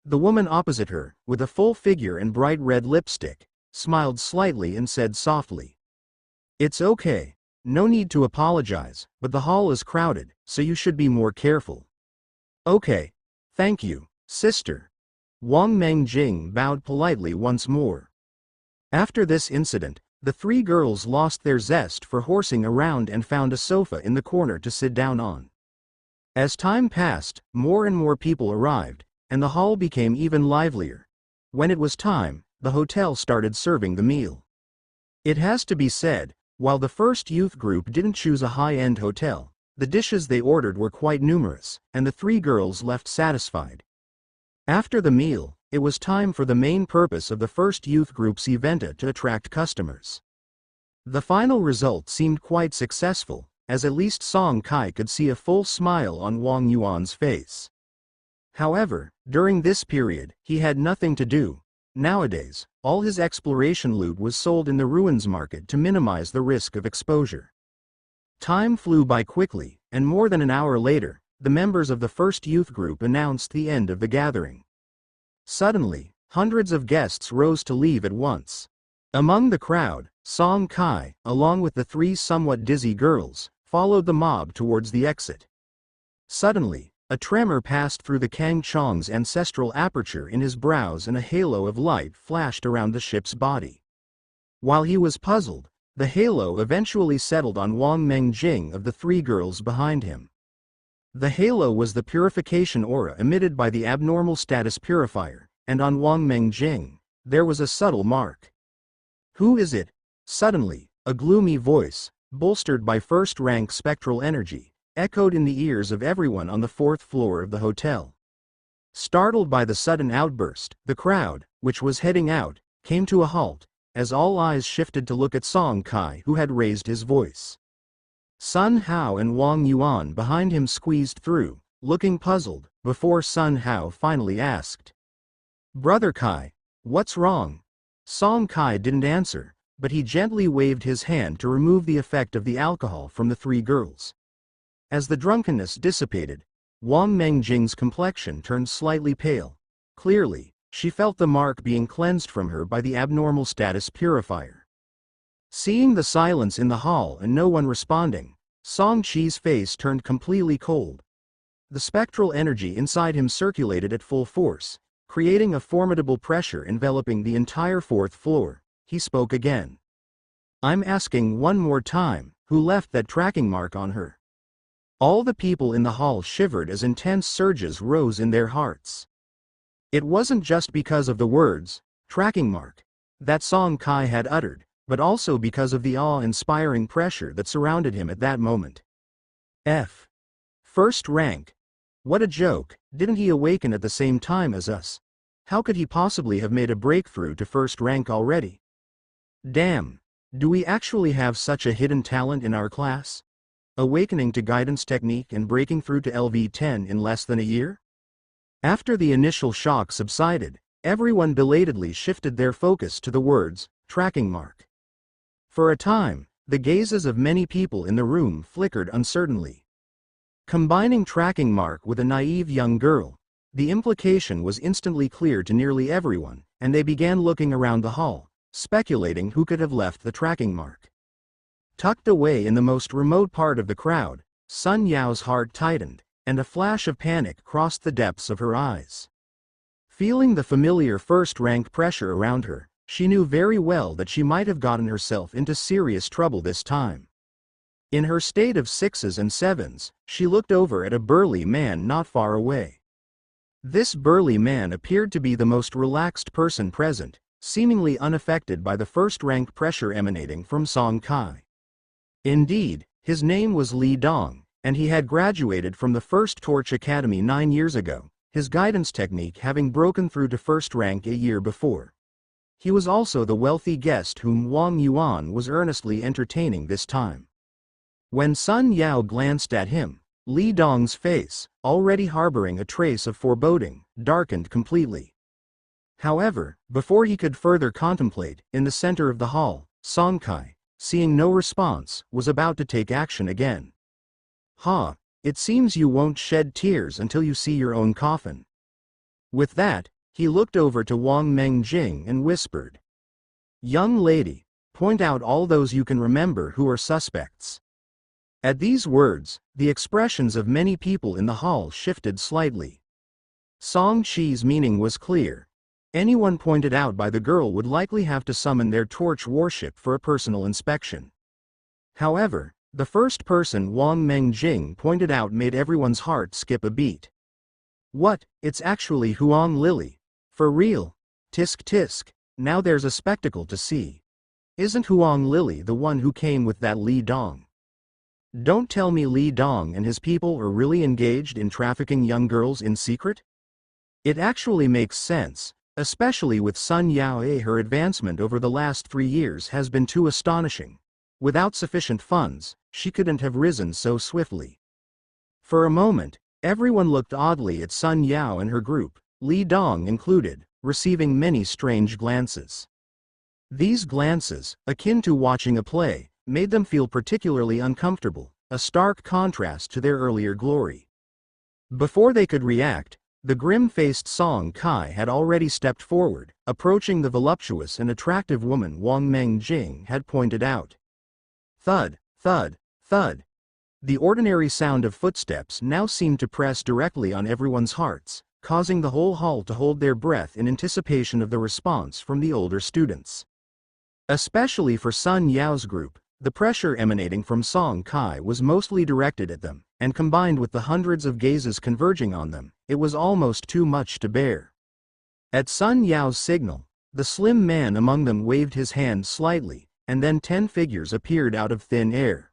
The woman opposite her, with a full figure and bright red lipstick, smiled slightly and said softly. It's okay. No need to apologize, but the hall is crowded, so you should be more careful. Okay. Thank you, sister. Wang Mengjing bowed politely once more. After this incident, the three girls lost their zest for horsing around and found a sofa in the corner to sit down on. As time passed, more and more people arrived, and the hall became even livelier. When it was time, the hotel started serving the meal. It has to be said, while the first youth group didn't choose a high-end hotel, the dishes they ordered were quite numerous, and the three girls left satisfied. After the meal, it was time for the main purpose of the first youth group's event to attract customers. The final result seemed quite successful, as at least Song Kai could see a full smile on Wang Yuan's face. However, during this period, he had nothing to do. Nowadays, all his exploration loot was sold in the ruins market to minimize the risk of exposure. Time flew by quickly, and more than an hour later, the members of the first youth group announced the end of the gathering. Suddenly, hundreds of guests rose to leave at once. Among the crowd, Song Kai, along with the three somewhat dizzy girls, followed the mob towards the exit. Suddenly, a tremor passed through the Kang Chong's ancestral aperture in his brows and a halo of light flashed around the ship's body. While he was puzzled, the halo eventually settled on Wang Mengjing of the three girls behind him. The halo was the purification aura emitted by the abnormal status purifier, and on Wang Mengjing, there was a subtle mark. Who is it? Suddenly, a gloomy voice, bolstered by first-rank spectral energy, echoed in the ears of everyone on the fourth floor of the hotel. Startled by the sudden outburst, the crowd, which was heading out, came to a halt, as all eyes shifted to look at Song Kai, who had raised his voice. Sun Hao and Wang Yuan behind him squeezed through, looking puzzled, before Sun Hao finally asked. Brother Kai, what's wrong? Song Kai didn't answer, but he gently waved his hand to remove the effect of the alcohol from the three girls. As the drunkenness dissipated, Wang Mengjing's complexion turned slightly pale. Clearly, she felt the mark being cleansed from her by the abnormal status purifier. Seeing the silence in the hall and no one responding, Song Qi's face turned completely cold. The spectral energy inside him circulated at full force, creating a formidable pressure enveloping the entire fourth floor. He spoke again. I'm asking one more time, who left that tracking mark on her? All the people in the hall shivered as intense surges rose in their hearts. It wasn't just because of the words, tracking mark, that Song Kai had uttered, but also because of the awe-inspiring pressure that surrounded him at that moment. First rank. What a joke, didn't he awaken at the same time as us? How could he possibly have made a breakthrough to first rank already? Damn, do we actually have such a hidden talent in our class? Awakening to guidance technique and breaking through to LV10 in less than a year? After the initial shock subsided, everyone belatedly shifted their focus to the words, tracking mark. For a time, the gazes of many people in the room flickered uncertainly. Combining tracking mark with a naive young girl, the implication was instantly clear to nearly everyone, and they began looking around the hall, speculating who could have left the tracking mark. Tucked away in the most remote part of the crowd, Sun Yao's heart tightened, and a flash of panic crossed the depths of her eyes. Feeling the familiar first-rank pressure around her, she knew very well that she might have gotten herself into serious trouble this time. In her state of sixes and sevens, she looked over at a burly man not far away. This burly man appeared to be the most relaxed person present, seemingly unaffected by the first-rank pressure emanating from Song Kai. Indeed, his name was Li Dong, and he had graduated from the First Torch Academy 9 years ago, his guidance technique having broken through to first rank a year before. He was also the wealthy guest whom Wang Yuan was earnestly entertaining this time. When Sun Yao glanced at him, Li Dong's face, already harboring a trace of foreboding, darkened completely. However, before he could further contemplate, in the center of the hall, Song Kai, seeing no response, was about to take action again. "Ha, it seems you won't shed tears until you see your own coffin." With that, he looked over to Wang Mengjing and whispered, "Young lady, point out all those you can remember who are suspects." At these words, the expressions of many people in the hall shifted slightly. Song Chi's meaning was clear. Anyone pointed out by the girl would likely have to summon their torch warship for a personal inspection. However, the first person Wang Mengjing pointed out made everyone's heart skip a beat. "What, it's actually Huang Lily. For real? Tisk tisk, now there's a spectacle to see. Isn't Huang Lily the one who came with that Li Dong? Don't tell me Li Dong and his people are really engaged in trafficking young girls in secret? It actually makes sense. Especially with Sun Yao. Her advancement over the last 3 years has been too astonishing. Without sufficient funds, she couldn't have risen so swiftly." For a moment, everyone looked oddly at Sun Yao and her group, Li Dong included, receiving many strange glances. These glances, akin to watching a play, made them feel particularly uncomfortable, a stark contrast to their earlier glory. Before they could react, the grim-faced Song Kai had already stepped forward, approaching the voluptuous and attractive woman Wang Mengjing had pointed out. Thud, thud, thud. The ordinary sound of footsteps now seemed to press directly on everyone's hearts, causing the whole hall to hold their breath in anticipation of the response from the older students. Especially for Sun Yao's group, the pressure emanating from Song Kai was mostly directed at them, and combined with the hundreds of gazes converging on them, it was almost too much to bear. At Sun Yao's signal, the slim man among them waved his hand slightly, and then 10 figures appeared out of thin air.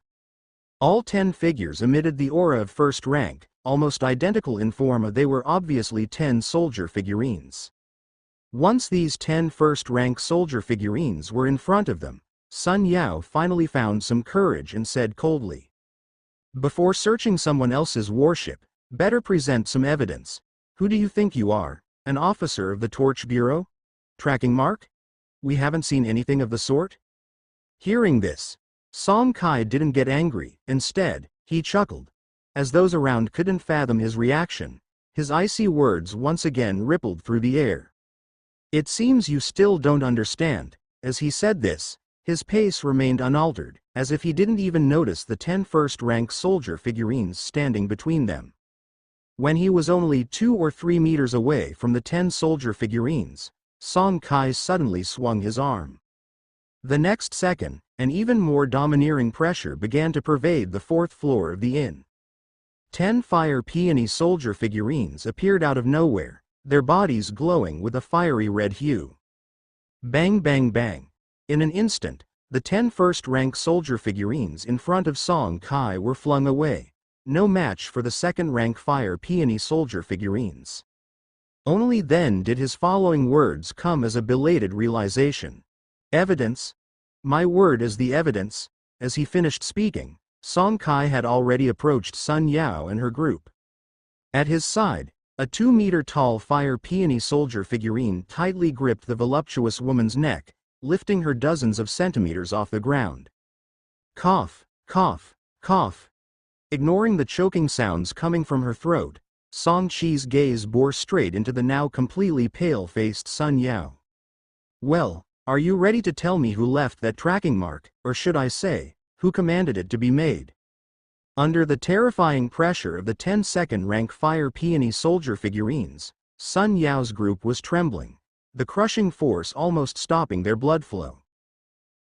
All 10 figures emitted the aura of first rank, almost identical in form. They were obviously 10 soldier figurines. Once these 10 first-rank soldier figurines were in front of them, Sun Yao finally found some courage and said coldly, "Before searching someone else's warship, better present some evidence. Who do you think you are, an officer of the Torch Bureau? Tracking mark? We haven't seen anything of the sort?" Hearing this, Song Kai didn't get angry. Instead, he chuckled. As those around couldn't fathom his reaction, his icy words once again rippled through the air. "It seems you still don't understand." As he said this, his pace remained unaltered, as if he didn't even notice the 10 first-rank soldier figurines standing between them. When he was only 2 or 3 meters away from the 10 soldier figurines, Song Kai suddenly swung his arm. The next second, an even more domineering pressure began to pervade the 4th floor of the inn. 10 fire peony soldier figurines appeared out of nowhere, their bodies glowing with a fiery red hue. Bang bang bang. In an instant, the 10 first-rank soldier figurines in front of Song Kai were flung away, no match for the second-rank fire peony soldier figurines. Only then did his following words come as a belated realization. "Evidence? My word is the evidence." As he finished speaking, Song Kai had already approached Sun Yao and her group. At his side, A 2-meter-tall Fire Peony soldier figurine tightly gripped the voluptuous woman's neck, lifting her dozens of centimeters off the ground. Cough, cough, cough. Ignoring the choking sounds coming from her throat, Song Chi's gaze bore straight into the now completely pale-faced Sun Yao. Well, are you ready to tell me who left that tracking mark, or should I say, who commanded it to be made? Under the terrifying pressure of the 10-second rank Fire Peony soldier figurines, Sun Yao's group was trembling, the crushing force almost stopping their blood flow.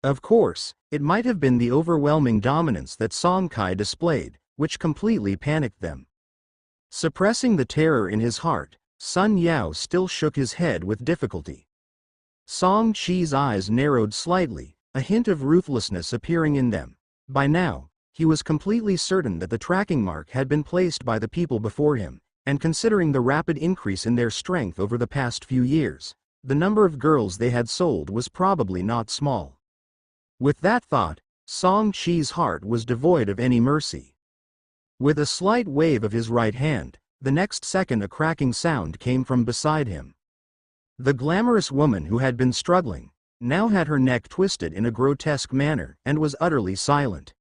Of course, it might have been the overwhelming dominance that Song Kai displayed, which completely panicked them. Suppressing the terror in his heart, Sun Yao still shook his head with difficulty. Song Chi's eyes narrowed slightly, a hint of ruthlessness appearing in them. By now, he was completely certain that the tracking mark had been placed by the people before him, and considering the rapid increase in their strength over the past few years, the number of girls they had sold was probably not small. With that thought, Song Chi's heart was devoid of any mercy. With a slight wave of his right hand, the next second a cracking sound came from beside him. The glamorous woman who had been struggling, now had her neck twisted in a grotesque manner and was utterly silent.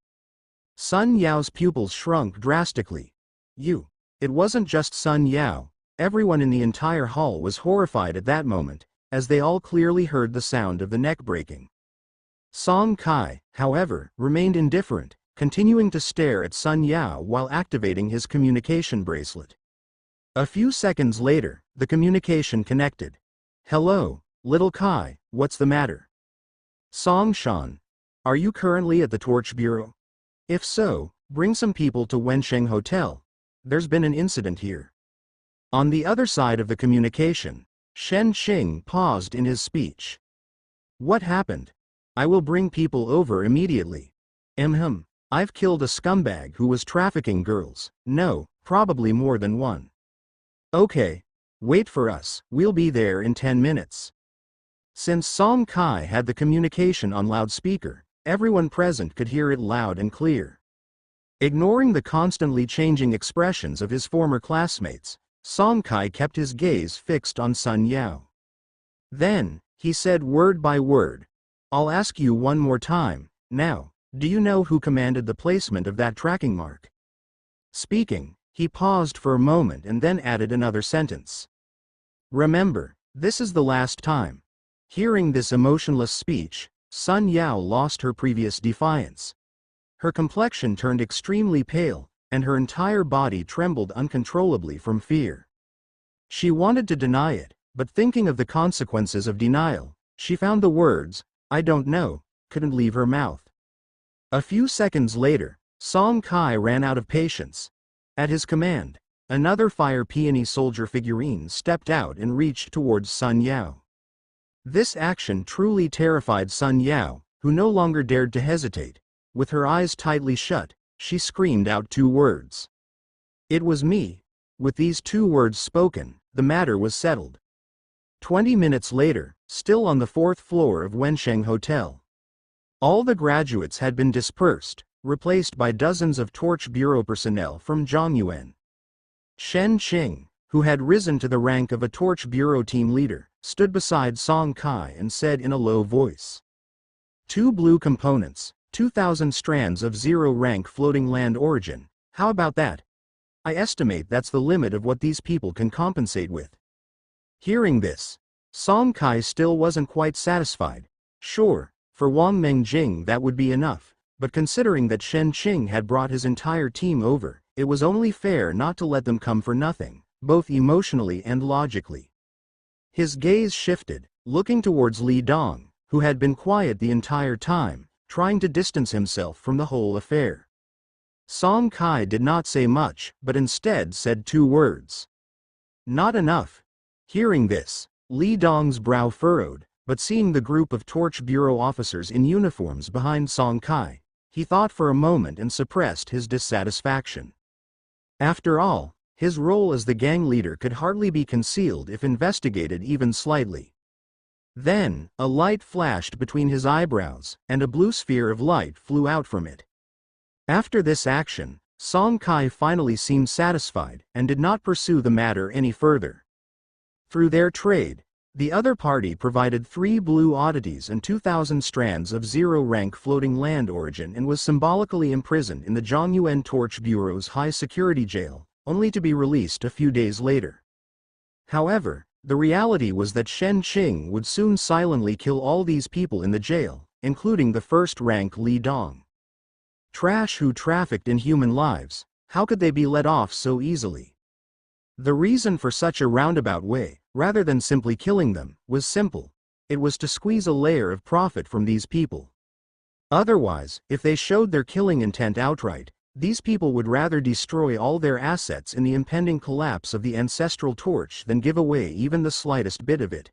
Sun Yao's pupils shrunk drastically. It wasn't just Sun Yao, everyone in the entire hall was horrified at that moment, as they all clearly heard the sound of the neck breaking. Song Kai, however, remained indifferent, continuing to stare at Sun Yao while activating his communication bracelet. A few seconds later, the communication connected. "Hello, little Kai, what's the matter? Song Shan, are you currently at the Torch Bureau? If so, bring some people to Wensheng Hotel. There's been an incident here." On the other side of the communication, Shen Qing paused in his speech. "What happened? I will bring people over immediately. I've killed a scumbag who was trafficking girls, no, probably more than one." "Okay, wait for us, we'll be there in 10 minutes. Since Song Kai had the communication on loudspeaker, everyone present could hear it loud and clear. Ignoring the constantly changing expressions of his former classmates, Song Kai kept his gaze fixed on Sun Yao. Then, he said word by word, "I'll ask you one more time, now, do you know who commanded the placement of that tracking mark?" Speaking, he paused for a moment and then added another sentence. "Remember, this is the last time." Hearing this emotionless speech, Sun Yao lost her previous defiance. Her complexion turned extremely pale, and her entire body trembled uncontrollably from fear. She wanted to deny it, but thinking of the consequences of denial, she found the words, "I don't know," couldn't leave her mouth. A few seconds later, Song Kai ran out of patience. At his command, another Fire Peony soldier figurine stepped out and reached towards Sun Yao. This action truly terrified Sun Yao, who no longer dared to hesitate. With her eyes tightly shut, she screamed out 2 words. "It was me." With these 2 words spoken, the matter was settled. 20 minutes later, still on the 4th floor of Wensheng Hotel. All the graduates had been dispersed, replaced by dozens of Torch Bureau personnel from Zhongyuan. Shen Qing, who had risen to the rank of a Torch Bureau team leader, stood beside Song Kai and said in a low voice, "2 blue components, 2,000 strands of 0-rank floating land origin, how about that? I estimate that's the limit of what these people can compensate with." Hearing this, Song Kai still wasn't quite satisfied. Sure, for Wang Mengjing that would be enough, but considering that Shen Qing had brought his entire team over, it was only fair not to let them come for nothing, both emotionally and logically. His gaze shifted, looking towards Li Dong, who had been quiet the entire time, trying to distance himself from the whole affair. Song Kai did not say much, but instead said 2 words. "Not enough." Hearing this, Li Dong's brow furrowed, but seeing the group of Torch Bureau officers in uniforms behind Song Kai, he thought for a moment and suppressed his dissatisfaction. After all, his role as the gang leader could hardly be concealed if investigated even slightly. Then, a light flashed between his eyebrows, and a blue sphere of light flew out from it. After this action, Song Kai finally seemed satisfied and did not pursue the matter any further. Through their trade, the other party provided 3 blue oddities and 2,000 strands of zero-rank floating land origin and was symbolically imprisoned in the Zhongyuan Torch Bureau's high-security jail, only to be released a few days later. However, the reality was that Shen Qing would soon silently kill all these people in the jail, including the first-rank Li Dong. Trash who trafficked in human lives, how could they be let off so easily? The reason for such a roundabout way, rather than simply killing them, was simple. It was to squeeze a layer of profit from these people. Otherwise, if they showed their killing intent outright, these people would rather destroy all their assets in the impending collapse of the ancestral torch than give away even the slightest bit of it.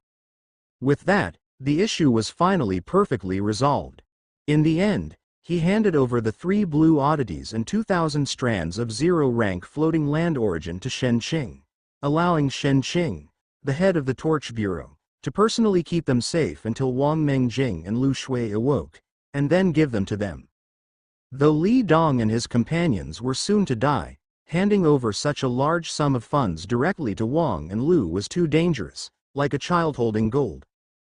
With that, the issue was finally perfectly resolved. In the end, he handed over the 3 blue oddities and 2,000 strands of zero-rank floating land origin to Shen Qing, allowing Shen Qing, the head of the Torch Bureau, to personally keep them safe until Wang Mengjing and Lu Shui awoke, and then give them to them. Though Li Dong and his companions were soon to die, handing over such a large sum of funds directly to Wang and Lu was too dangerous, like a child holding gold.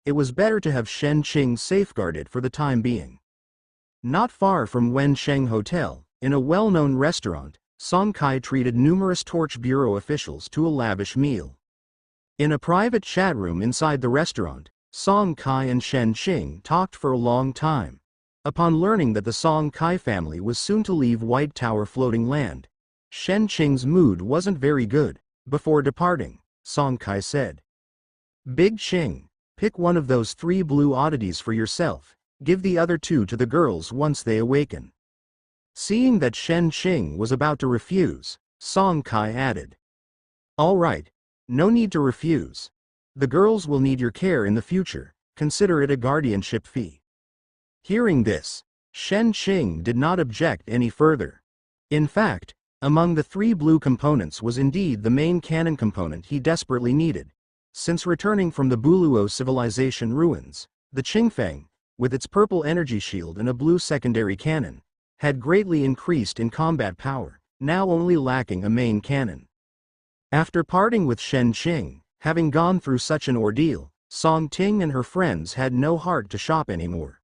It was better to have Shen Qing safeguarded for the time being. Not far from Wensheng Hotel, in a well-known restaurant, Song Kai treated numerous Torch Bureau officials to a lavish meal. In a private chat room inside the restaurant, Song Kai and Shen Qing talked for a long time. Upon learning that the Song Kai family was soon to leave White Tower Floating Land, Shen Qing's mood wasn't very good. Before departing, Song Kai said, "Big Qing, pick one of those 3 blue oddities for yourself. Give the other 2 to the girls once they awaken." Seeing that Shen Qing was about to refuse, Song Kai added, "All right, no need to refuse. The girls will need your care in the future, consider it a guardianship fee." Hearing this, Shen Qing did not object any further. In fact, among the 3 blue components was indeed the main cannon component he desperately needed. Since returning from the Buluo civilization ruins, the Qingfeng, with its purple energy shield and a blue secondary cannon, had greatly increased in combat power, now only lacking a main cannon. After parting with Shen Qing, having gone through such an ordeal, Song Ting and her friends had no heart to shop anymore.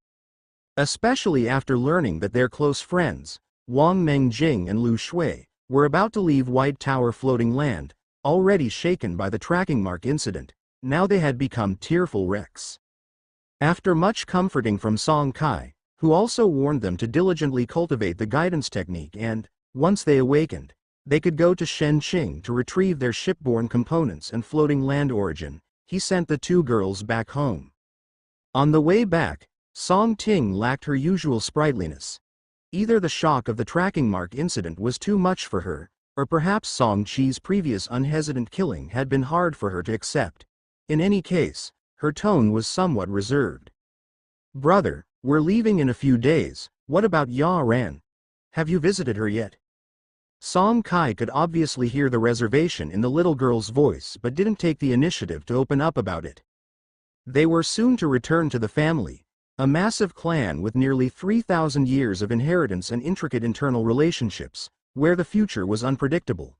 Especially after learning that their close friends, Wang Mengjing and Lu Shui, were about to leave White Tower Floating Land, already shaken by the tracking mark incident. Now they had become tearful wrecks. After much comforting from Song Kai, who also warned them to diligently cultivate the guidance technique and, once they awakened, they could go to Shen Qing to retrieve their shipborne components and floating land origin, he sent the 2 girls back home. On the way back, Song Ting lacked her usual sprightliness. Either the shock of the tracking mark incident was too much for her, or perhaps Song Qi's previous unhesitant killing had been hard for her to accept. In any case, her tone was somewhat reserved. "Brother, we're leaving in a few days. What about Ya Ran? Have you visited her yet?" Song Kai could obviously hear the reservation in the little girl's voice but didn't take the initiative to open up about it. They were soon to return to the family, a massive clan with nearly 3,000 years of inheritance and intricate internal relationships, where the future was unpredictable.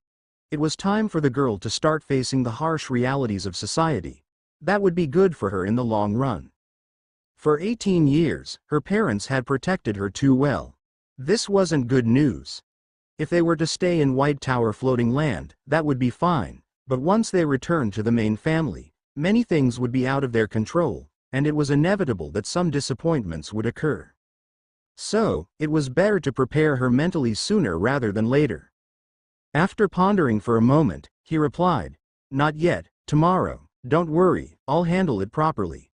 It was time for the girl to start facing the harsh realities of society. That would be good for her in the long run. For 18 years, her parents had protected her too well. This wasn't good news. If they were to stay in White Tower Floating Land, that would be fine, but once they returned to the main family, many things would be out of their control, and it was inevitable that some disappointments would occur. So, it was better to prepare her mentally sooner rather than later. After pondering for a moment, he replied, "Not yet, tomorrow. Don't worry, I'll handle it properly."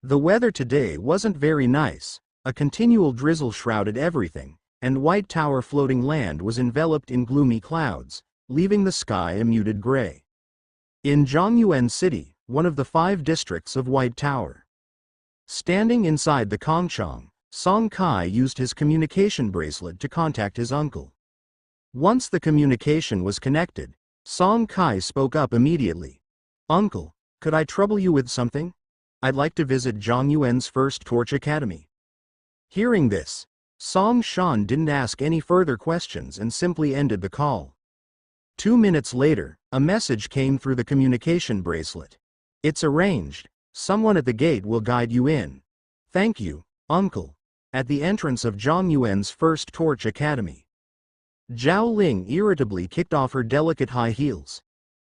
The weather today wasn't very nice. A continual drizzle shrouded everything, and White Tower Floating Land was enveloped in gloomy clouds, leaving the sky a muted gray. In Zhongyuan City, one of the 5 districts of White Tower. Standing inside the Kongchong, Song Kai used his communication bracelet to contact his uncle. Once the communication was connected, Song Kai spoke up immediately. "Uncle, could I trouble you with something? I'd like to visit Zhongyuan's first Torch Academy." Hearing this, Song Shan didn't ask any further questions and simply ended the call. 2 minutes later, a message came through the communication bracelet. It's arranged. Someone at the gate will guide you in. Thank you, uncle. At the entrance of Zhang Yuan's first Torch Academy. Zhao Ling irritably kicked off her delicate high heels.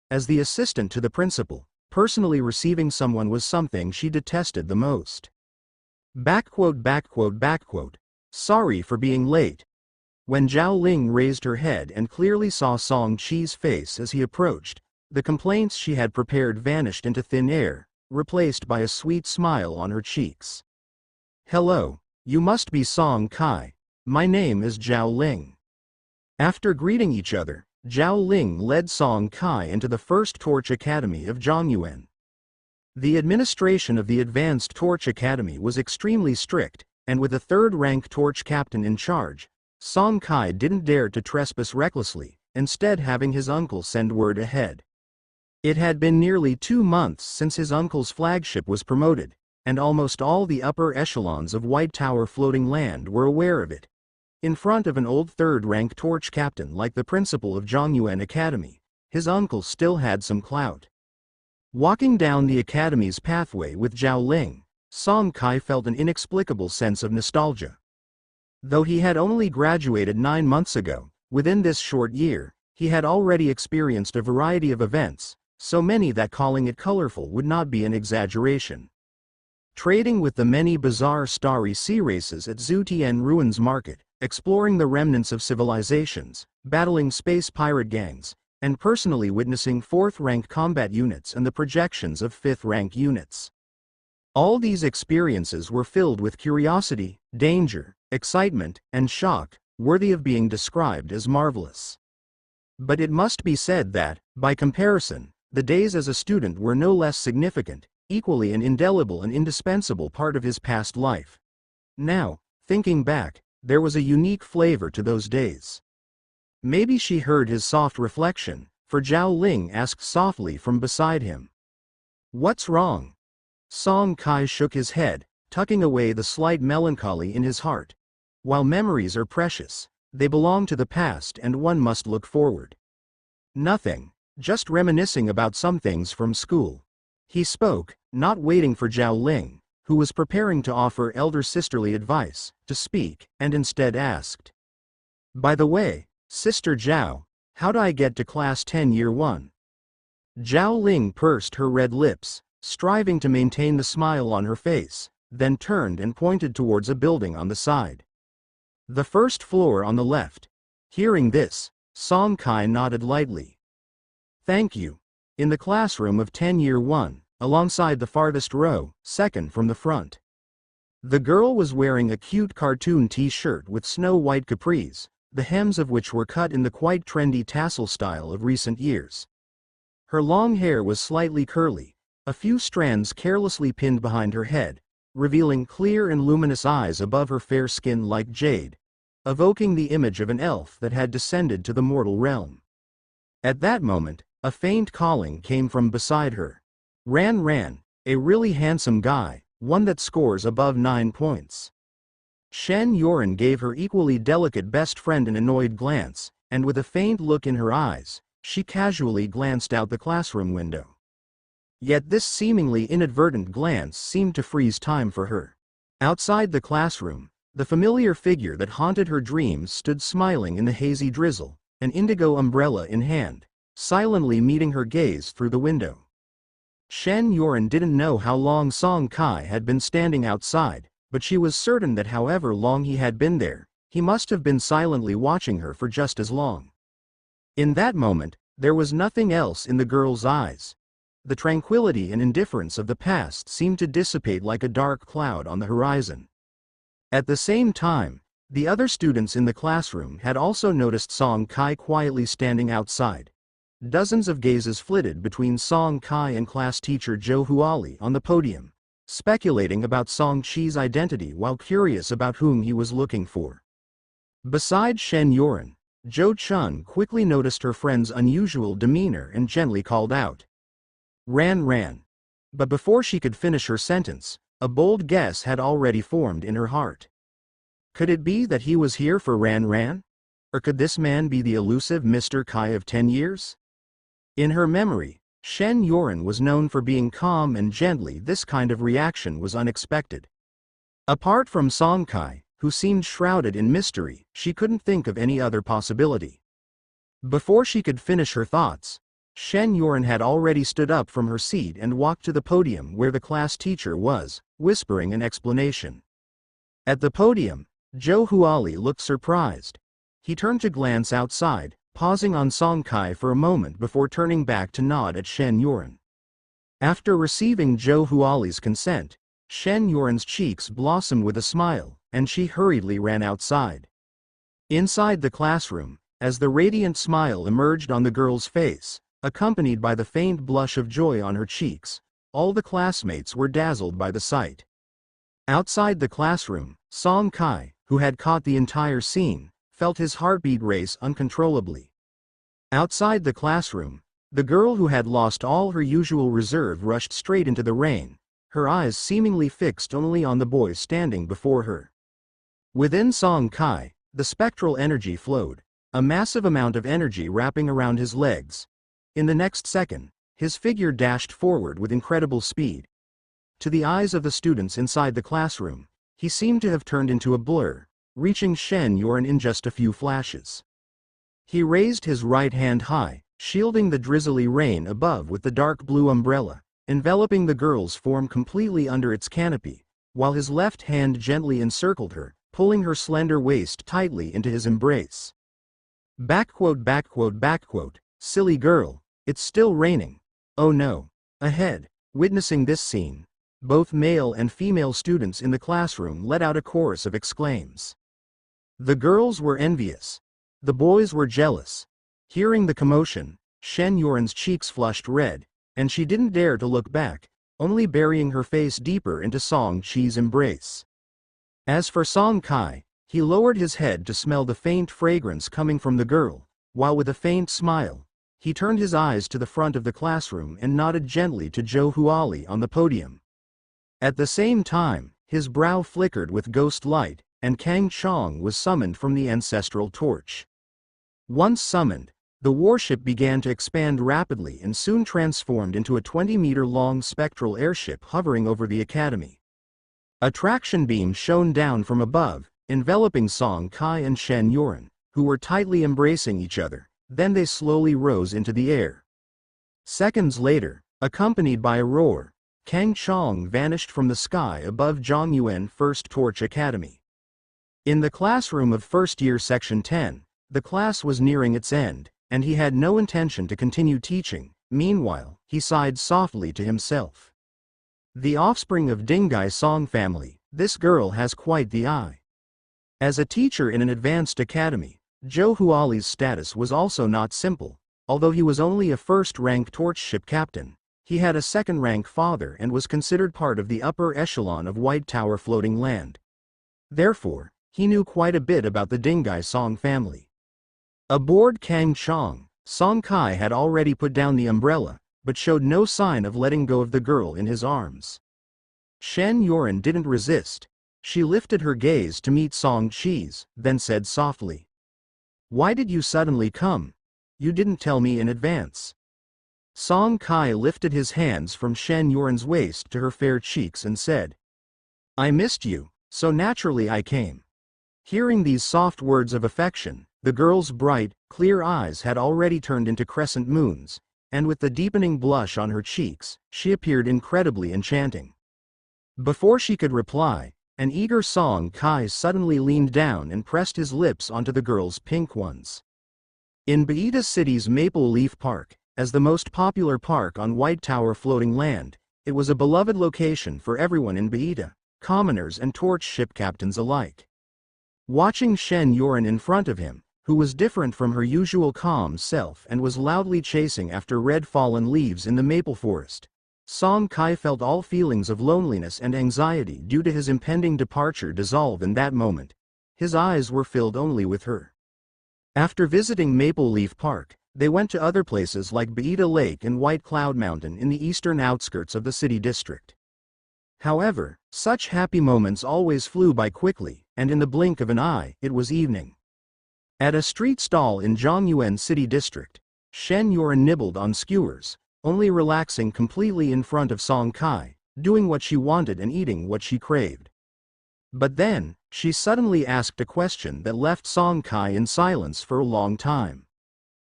As the assistant to the principal, personally receiving someone was something she detested the most. Sorry for being late. When Zhao Ling raised her head and clearly saw Song Qi's face as he approached, the complaints she had prepared vanished into thin air, replaced by a sweet smile on her cheeks. Hello, you must be Song Kai. My name is Zhao Ling. After greeting each other, Zhao Ling led Song Kai into the first Torch Academy of Zhongyuan. The administration of the Advanced Torch Academy was extremely strict, and with a third-rank Torch captain in charge, Song Kai didn't dare to trespass recklessly, instead having his uncle send word ahead. It had been nearly 2 months since his uncle's flagship was promoted, and almost all the upper echelons of White Tower Floating Land were aware of it. In front of an old third-rank Torch captain like the principal of Zhongyuan Academy, his uncle still had some clout. Walking down the academy's pathway with Zhao Ling, Song Kai felt an inexplicable sense of nostalgia. Though he had only graduated 9 months ago, within this short year, he had already experienced a variety of events, so many that calling it colorful would not be an exaggeration. Trading with the many bizarre starry sea races at Zutian Ruins Market, exploring the remnants of civilizations, battling space pirate gangs, and personally witnessing 4th-rank combat units and the projections of 5th-rank units. All these experiences were filled with curiosity, danger, excitement, and shock, worthy of being described as marvelous. But it must be said that, by comparison, the days as a student were no less significant, equally an indelible and indispensable part of his past life. Now, thinking back, there was a unique flavor to those days. Maybe she heard his soft reflection, for Zhao Ling asked softly from beside him. What's wrong? Song Kai shook his head, tucking away the slight melancholy in his heart. While memories are precious, they belong to the past and one must look forward. Nothing, just reminiscing about some things from school. He spoke, not waiting for Zhao Ling, who was preparing to offer elder sisterly advice, to speak, and instead asked. By the way, Sister Zhao, how'd I get to Class 10 Year 1? Zhao Ling pursed her red lips, striving to maintain the smile on her face, then turned and pointed towards a building on the side. The first floor on the left. Hearing this, Song Kai nodded lightly. Thank you. In the classroom of 10 Year 1, alongside the farthest row, second from the front. The girl was wearing a cute cartoon t-shirt with snow-white capris, the hems of which were cut in the quite trendy tassel style of recent years. Her long hair was slightly curly, a few strands carelessly pinned behind her head, revealing clear and luminous eyes above her fair skin like jade, evoking the image of an elf that had descended to the mortal realm. At that moment, a faint calling came from beside her. Ran, a really handsome guy, one that scores above 9 points. Shen Yoren gave her equally delicate best friend an annoyed glance, and with a faint look in her eyes, she casually glanced out the classroom window. Yet this seemingly inadvertent glance seemed to freeze time for her. Outside the classroom, the familiar figure that haunted her dreams stood smiling in the hazy drizzle, an indigo umbrella in hand, silently meeting her gaze through the window. Shen Yoren didn't know how long Song Kai had been standing outside, but she was certain that however long he had been there, he must have been silently watching her for just as long. In that moment, there was nothing else in the girl's eyes. The tranquility and indifference of the past seemed to dissipate like a dark cloud on the horizon. At the same time, the other students in the classroom had also noticed Song Kai quietly standing outside. Dozens of gazes flitted between Song Kai and class teacher Zhou Huali on the podium, speculating about Song Qi's identity while curious about whom he was looking for. Beside Shen Yoren, Zhou Chun quickly noticed her friend's unusual demeanor and gently called out. Ran. But before she could finish her sentence, a bold guess had already formed in her heart. Could it be that he was here for Ran Ran? Or could this man be the elusive Mr. Kai of 10 years? In her memory, Shen Yuan was known for being calm and gently. This kind of reaction was unexpected. Apart from Song Kai, who seemed shrouded in mystery, she couldn't think of any other possibility. Before she could finish her thoughts, Shen Yuan had already stood up from her seat and walked to the podium where the class teacher was, whispering an explanation. At the podium, Zhou Huali looked surprised. He turned to glance outside, pausing on Song Kai for a moment before turning back to nod at Shen Yuan. After receiving Zhou Huali's consent, Shen Yuan's cheeks blossomed with a smile, and she hurriedly ran outside. Inside the classroom, as the radiant smile emerged on the girl's face, accompanied by the faint blush of joy on her cheeks, all the classmates were dazzled by the sight. Outside the classroom, Song Kai, who had caught the entire scene, felt his heartbeat race uncontrollably. Outside the classroom, the girl who had lost all her usual reserve rushed straight into the rain, her eyes seemingly fixed only on the boy standing before her. Within Song Kai, the spectral energy flowed, a massive amount of energy wrapping around his legs. In the next second, his figure dashed forward with incredible speed. To the eyes of the students inside the classroom, he seemed to have turned into a blur, reaching Shen Yuan in just a few flashes. He raised his right hand high, shielding the drizzly rain above with the dark blue umbrella, enveloping the girl's form completely under its canopy, while his left hand gently encircled her, pulling her slender waist tightly into his embrace. Silly girl, it's still raining. Oh no. Ahead, witnessing this scene, both male and female students in the classroom let out a chorus of exclaims. The girls were envious. The boys were jealous. Hearing the commotion, Shen Yuan's cheeks flushed red, and she didn't dare to look back, only burying her face deeper into Song Chi's embrace. As for Song Kai, he lowered his head to smell the faint fragrance coming from the girl, while with a faint smile, he turned his eyes to the front of the classroom and nodded gently to Zhou Huali on the podium. At the same time, his brow flickered with ghost light, and Kang Chong was summoned from the ancestral torch. Once summoned, the warship began to expand rapidly and soon transformed into a 20-meter-long spectral airship hovering over the academy. A traction beam shone down from above, enveloping Song Kai and Shen Yuan, who were tightly embracing each other. Then they slowly rose into the air. Seconds later, accompanied by a roar, Kang Chong vanished from the sky above Zhongyuan First Torch Academy. In the classroom of First Year Section 10, the class was nearing its end, and he had no intention to continue teaching. Meanwhile, he sighed softly to himself. The offspring of Dingai Song family, this girl has quite the eye. As a teacher in an advanced academy, Zhou Huali's status was also not simple. Although he was only a first-rank torch ship captain, he had a second-rank father and was considered part of the upper echelon of White Tower Floating Land. Therefore, he knew quite a bit about the Dingai Song family. Aboard Kang Chong, Song Kai had already put down the umbrella, but showed no sign of letting go of the girl in his arms. Shen Yuan didn't resist. She lifted her gaze to meet Song Chi's, then said softly, "Why did you suddenly come? You didn't tell me in advance." Song Kai lifted his hands from Shen Yuan's waist to her fair cheeks and said, "I missed you, so naturally I came." Hearing these soft words of affection, the girl's bright, clear eyes had already turned into crescent moons, and with the deepening blush on her cheeks, she appeared incredibly enchanting. Before she could reply, an eager Song Kai suddenly leaned down and pressed his lips onto the girl's pink ones. In Baita City's Maple Leaf Park, as the most popular park on White Tower Floating Land, it was a beloved location for everyone in Baita, commoners and torch ship captains alike. Watching Shen Yuan in front of him, who was different from her usual calm self and was loudly chasing after red fallen leaves in the maple forest, Song Kai felt all feelings of loneliness and anxiety due to his impending departure dissolve in that moment. His eyes were filled only with her. After visiting Maple Leaf Park, they went to other places like Baita Lake and White Cloud Mountain in the eastern outskirts of the city district. However, such happy moments always flew by quickly, and in the blink of an eye, it was evening. At a street stall in Zhongyuan City District, Shen Yuan nibbled on skewers, only relaxing completely in front of Song Kai, doing what she wanted and eating what she craved. But then, she suddenly asked a question that left Song Kai in silence for a long time.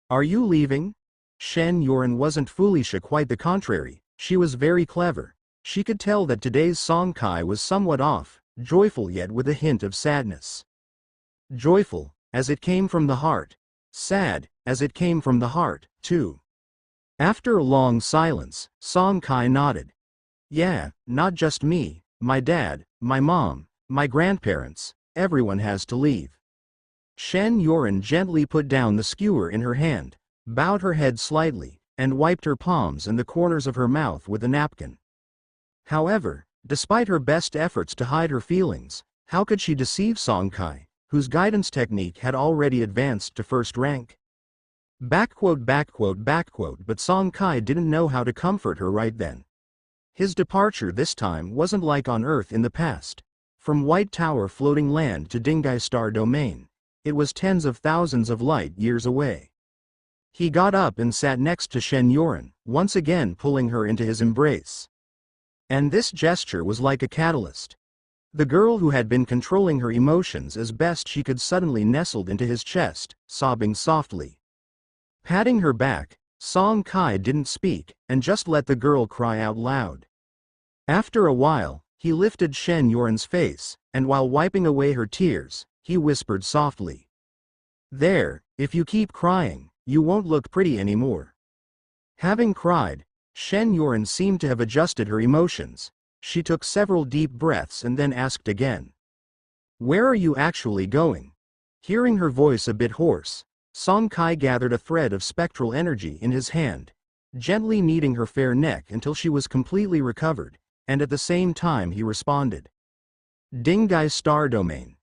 "Are you leaving?" Shen Yuan wasn't foolish, quite the contrary, she was very clever. She could tell that today's Song Kai was somewhat off, joyful yet with a hint of sadness. Joyful, as it came from the heart. Sad, as it came from the heart, too. After a long silence, Song Kai nodded. "Yeah, not just me, my dad, my mom, my grandparents, everyone has to leave." Shen Yuan gently put down the skewer in her hand, bowed her head slightly, and wiped her palms and the corners of her mouth with a napkin. However, despite her best efforts to hide her feelings, how could she deceive Song Kai, whose guidance technique had already advanced to first rank? But Song Kai didn't know how to comfort her right then. His departure this time wasn't like on Earth in the past. From White Tower floating land to Dingai Star Domain, it was tens of thousands of light years away. He got up and sat next to Shen Yuan, once again pulling her into his embrace. And this gesture was like a catalyst. The girl who had been controlling her emotions as best she could suddenly nestled into his chest, sobbing softly. Patting her back, Song Kai didn't speak, and just let the girl cry out loud. After a while, he lifted Shen Yuan's face, and while wiping away her tears, he whispered softly. "There, if you keep crying, you won't look pretty anymore." Having cried, Shen Yuan seemed to have adjusted her emotions. She took several deep breaths and then asked again. "Where are you actually going?" Hearing her voice a bit hoarse, Song Kai gathered a thread of spectral energy in his hand, gently kneading her fair neck until she was completely recovered, and at the same time he responded. "Dingai Star Domain.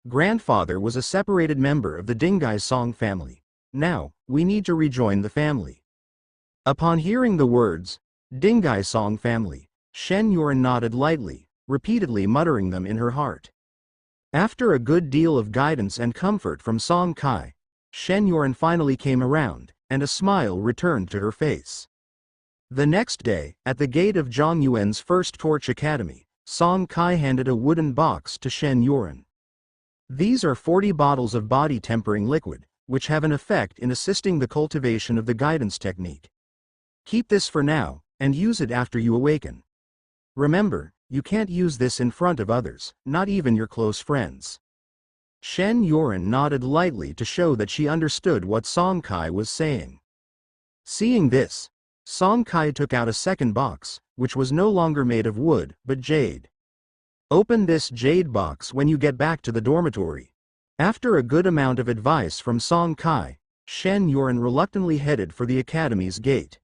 Grandfather was a separated member of the Dingai Song family. Now, we need to rejoin the family." Upon hearing the words, Dingai Song family, Shen Yuan nodded lightly, repeatedly muttering them in her heart. After a good deal of guidance and comfort from Song Kai, Shen Yuan finally came around, and a smile returned to her face. The next day, at the gate of Zhongyuan's First Torch Academy, Song Kai handed a wooden box to Shen Yuan. "These are 40 bottles of body tempering liquid, which have an effect in assisting the cultivation of the guidance technique. Keep this for now, and use it after you awaken. Remember, you can't use this in front of others, not even your close friends." Shen Yuan nodded lightly to show that she understood what Song Kai was saying. Seeing this, Song Kai took out a second box, which was no longer made of wood, but jade. "Open this jade box when you get back to the dormitory." After a good amount of advice from Song Kai, Shen Yuan reluctantly headed for the academy's gate.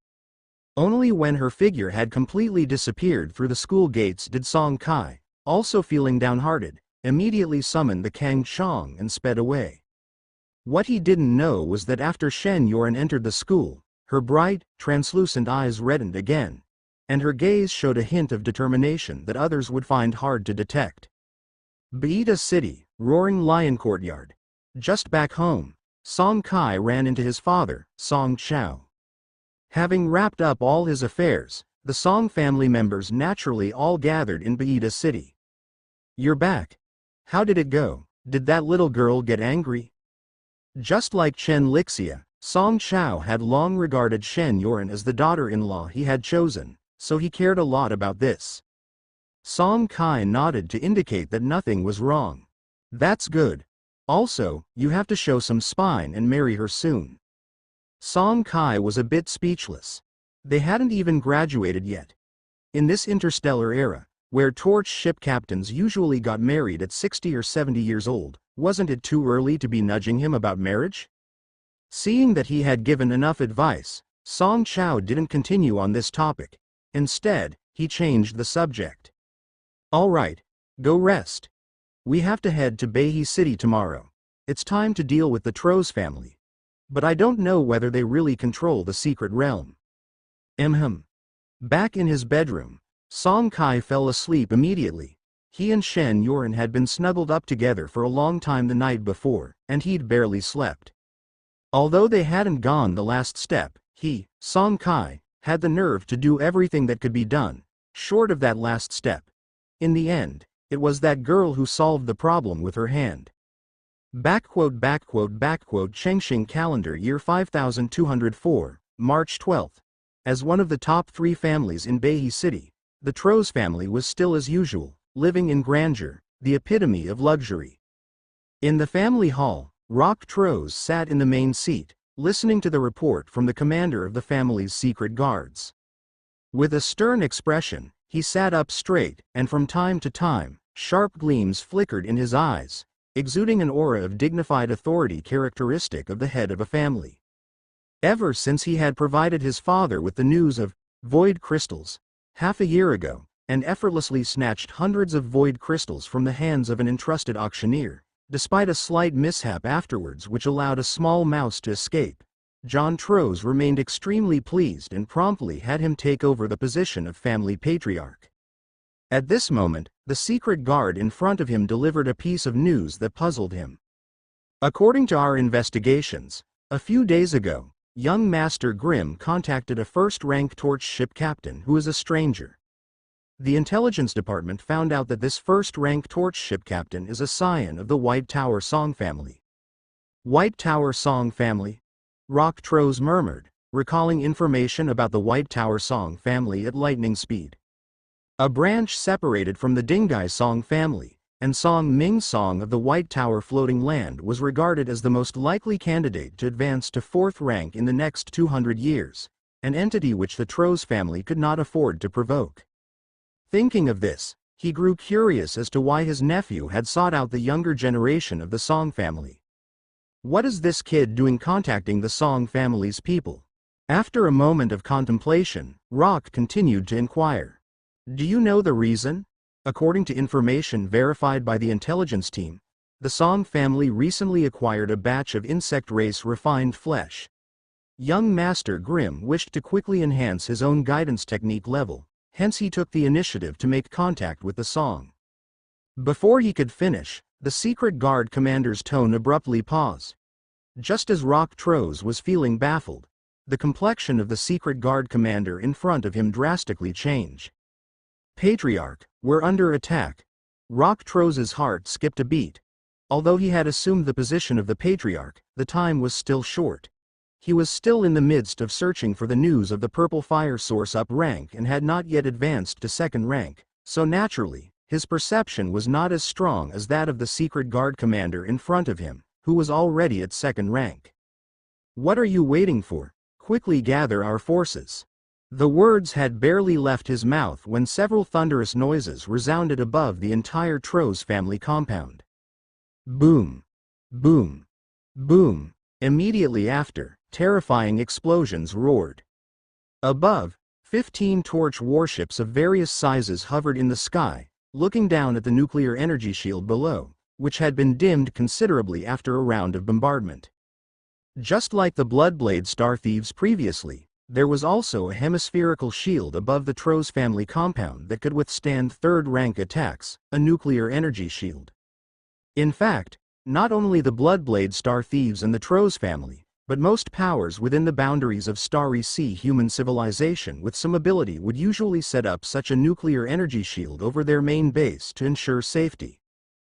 Only when her figure had completely disappeared through the school gates did Song Kai, also feeling downhearted, immediately summoned the Kang Chong and sped away. What he didn't know was that after Shen Yuan entered the school, her bright, translucent eyes reddened again, and her gaze showed a hint of determination that others would find hard to detect. Beida City, Roaring Lion Courtyard. Just back home, Song Kai ran into his father, Song Chao. Having wrapped up all his affairs, the Song family members naturally all gathered in Beida City. "You're back. How did it go? Did that little girl get angry?" Just like Chen Lixia, Song Chao had long regarded Shen Yuan as the daughter-in-law he had chosen, so he cared a lot about this. Song Kai nodded to indicate that nothing was wrong. "That's good. Also, you have to show some spine and marry her soon." Song Kai was a bit speechless. They hadn't even graduated yet. In this interstellar era, where torch ship captains usually got married at 60 or 70 years old, wasn't it too early to be nudging him about marriage? Seeing that he had given enough advice, Song Chao didn't continue on this topic. Instead, he changed the subject. "All right, go rest. We have to head to Beida City tomorrow. It's time to deal with the Troz family. But I don't know whether they really control the secret realm." Back in his bedroom, Song Kai fell asleep immediately. He and Shen Yuan had been snuggled up together for a long time the night before, and he'd barely slept. Although they hadn't gone the last step, he, Song Kai, had the nerve to do everything that could be done, short of that last step. In the end, it was that girl who solved the problem with her hand. Chengxing calendar year 5204, March 12. As one of the top 3 families in Beihe City, the Troz family was still as usual, living in grandeur, the epitome of luxury. In the family hall, Rock Troz sat in the main seat, listening to the report from the commander of the family's secret guards. With a stern expression, he sat up straight, and from time to time, sharp gleams flickered in his eyes, exuding an aura of dignified authority characteristic of the head of a family. Ever since he had provided his father with the news of void crystals half a year ago, and effortlessly snatched hundreds of void crystals from the hands of an entrusted auctioneer, despite a slight mishap afterwards which allowed a small mouse to escape, John Troz remained extremely pleased and promptly had him take over the position of family patriarch. At this moment, the secret guard in front of him delivered a piece of news that puzzled him. According to our investigations, a few days ago, young Master Grimm contacted a first-rank torch ship captain who is a stranger. The intelligence department found out that this first-rank torch ship captain is a scion of the White Tower Song family. White Tower Song family? Rock Troz murmured, recalling information about the White Tower Song family at lightning speed. A branch separated from the Dingai Song family, and Song Ming Song of the White Tower Floating Land was regarded as the most likely candidate to advance to 4th rank in the next 200 years, an entity which the Troz family could not afford to provoke. Thinking of this, he grew curious as to why his nephew had sought out the younger generation of the Song family. What is this kid doing contacting the Song family's people? After a moment of contemplation, Rock continued to inquire. Do you know the reason? According to information verified by the intelligence team, the Song family recently acquired a batch of insect race refined flesh. Young Master Grimm wished to quickly enhance his own guidance technique level, hence he took the initiative to make contact with the Song. Before he could finish, the secret guard commander's tone abruptly paused. Just as Rock Troz was feeling baffled, the complexion of the secret guard commander in front of him drastically changed. Patriarch, we're under attack. Rock Troz's heart skipped a beat. Although he had assumed the position of the Patriarch, the time was still short. He was still in the midst of searching for the news of the Purple Fire Source up rank and had not yet advanced to 2nd rank, so naturally, his perception was not as strong as that of the secret guard commander in front of him, who was already at 2nd rank. What are you waiting for? Quickly gather our forces. The words had barely left his mouth when several thunderous noises resounded above the entire Troz family compound. Boom! Boom! Boom! Immediately after, terrifying explosions roared. Above, 15 torch warships of various sizes hovered in the sky, looking down at the nuclear energy shield below, which had been dimmed considerably after a round of bombardment. Just like the Bloodblade Star Thieves previously, there was also a hemispherical shield above the Troz family compound that could withstand 3rd rank attacks, a nuclear energy shield. In fact, not only the Bloodblade Star Thieves and the Troz family, but most powers within the boundaries of Starry Sea human civilization with some ability would usually set up such a nuclear energy shield over their main base to ensure safety.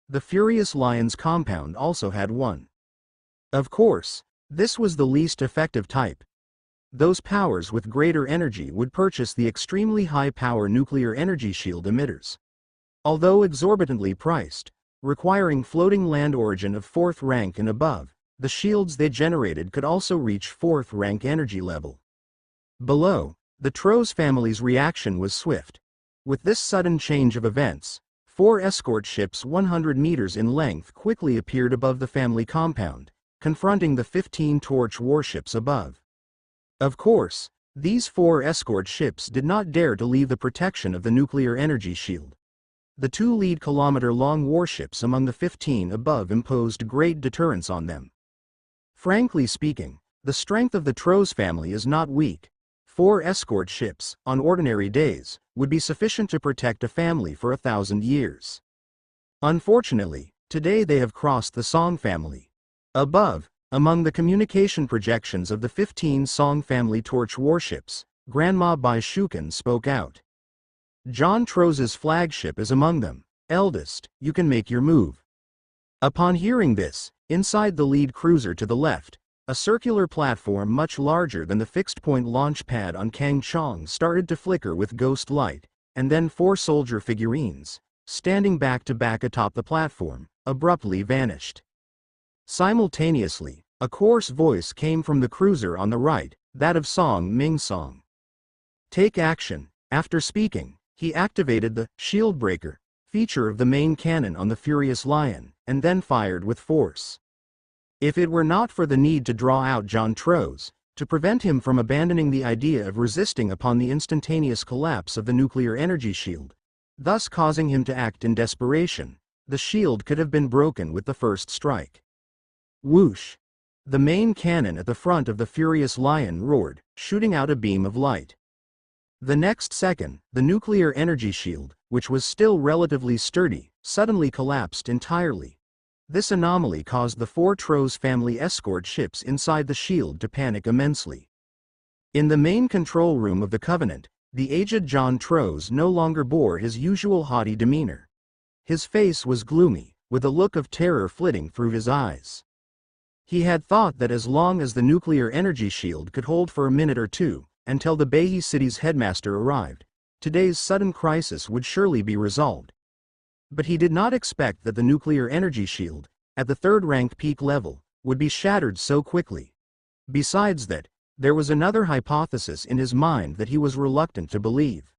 The Furious Lions compound also had one. Of course, this was the least effective type. Those powers with greater energy would purchase the extremely high-power nuclear energy shield emitters. Although exorbitantly priced, requiring floating land origin of 4th rank and above, the shields they generated could also reach 4th rank energy level. Below, the Troz family's reaction was swift. With this sudden change of events, 4 escort ships 100 meters in length quickly appeared above the family compound, confronting the 15 torch warships above. Of course, these 4 escort ships did not dare to leave the protection of the nuclear energy shield. The 2 lead-kilometer-long warships among the 15 above imposed great deterrence on them. Frankly speaking, the strength of the Troz family is not weak. 4 escort ships, on ordinary days, would be sufficient to protect a family for 1,000 years. Unfortunately, today they have crossed the Song family. Above, among the communication projections of the 15 Song family torch warships, Grandma Bai Shuken spoke out. John Troze's flagship is among them. Eldest, you can make your move. Upon hearing this, inside the lead cruiser to the left, a circular platform much larger than the fixed-point launch pad on Kang Chong started to flicker with ghost light, and then 4 soldier figurines, standing back-to-back atop the platform, abruptly vanished. Simultaneously, a coarse voice came from the cruiser on the right, that of Song Ming Song. Take action. After speaking, he activated the shield breaker feature of the main cannon on the Furious Lion, and then fired with force. If it were not for the need to draw out John Troze, to prevent him from abandoning the idea of resisting upon the instantaneous collapse of the nuclear energy shield, thus causing him to act in desperation, the shield could have been broken with the first strike. Whoosh! The main cannon at the front of the Furious Lion roared, shooting out a beam of light. The next second, the nuclear energy shield, which was still relatively sturdy, suddenly collapsed entirely. This anomaly caused the 4 Troze family escort ships inside the shield to panic immensely. In the main control room of the Covenant, the aged John Troze no longer bore his usual haughty demeanor. His face was gloomy, with a look of terror flitting through his eyes. He had thought that as long as the nuclear energy shield could hold for a minute or two, until the Behi city's headmaster arrived, today's sudden crisis would surely be resolved. But he did not expect that the nuclear energy shield, at the 3rd rank peak level, would be shattered so quickly. Besides that, there was another hypothesis in his mind that he was reluctant to believe.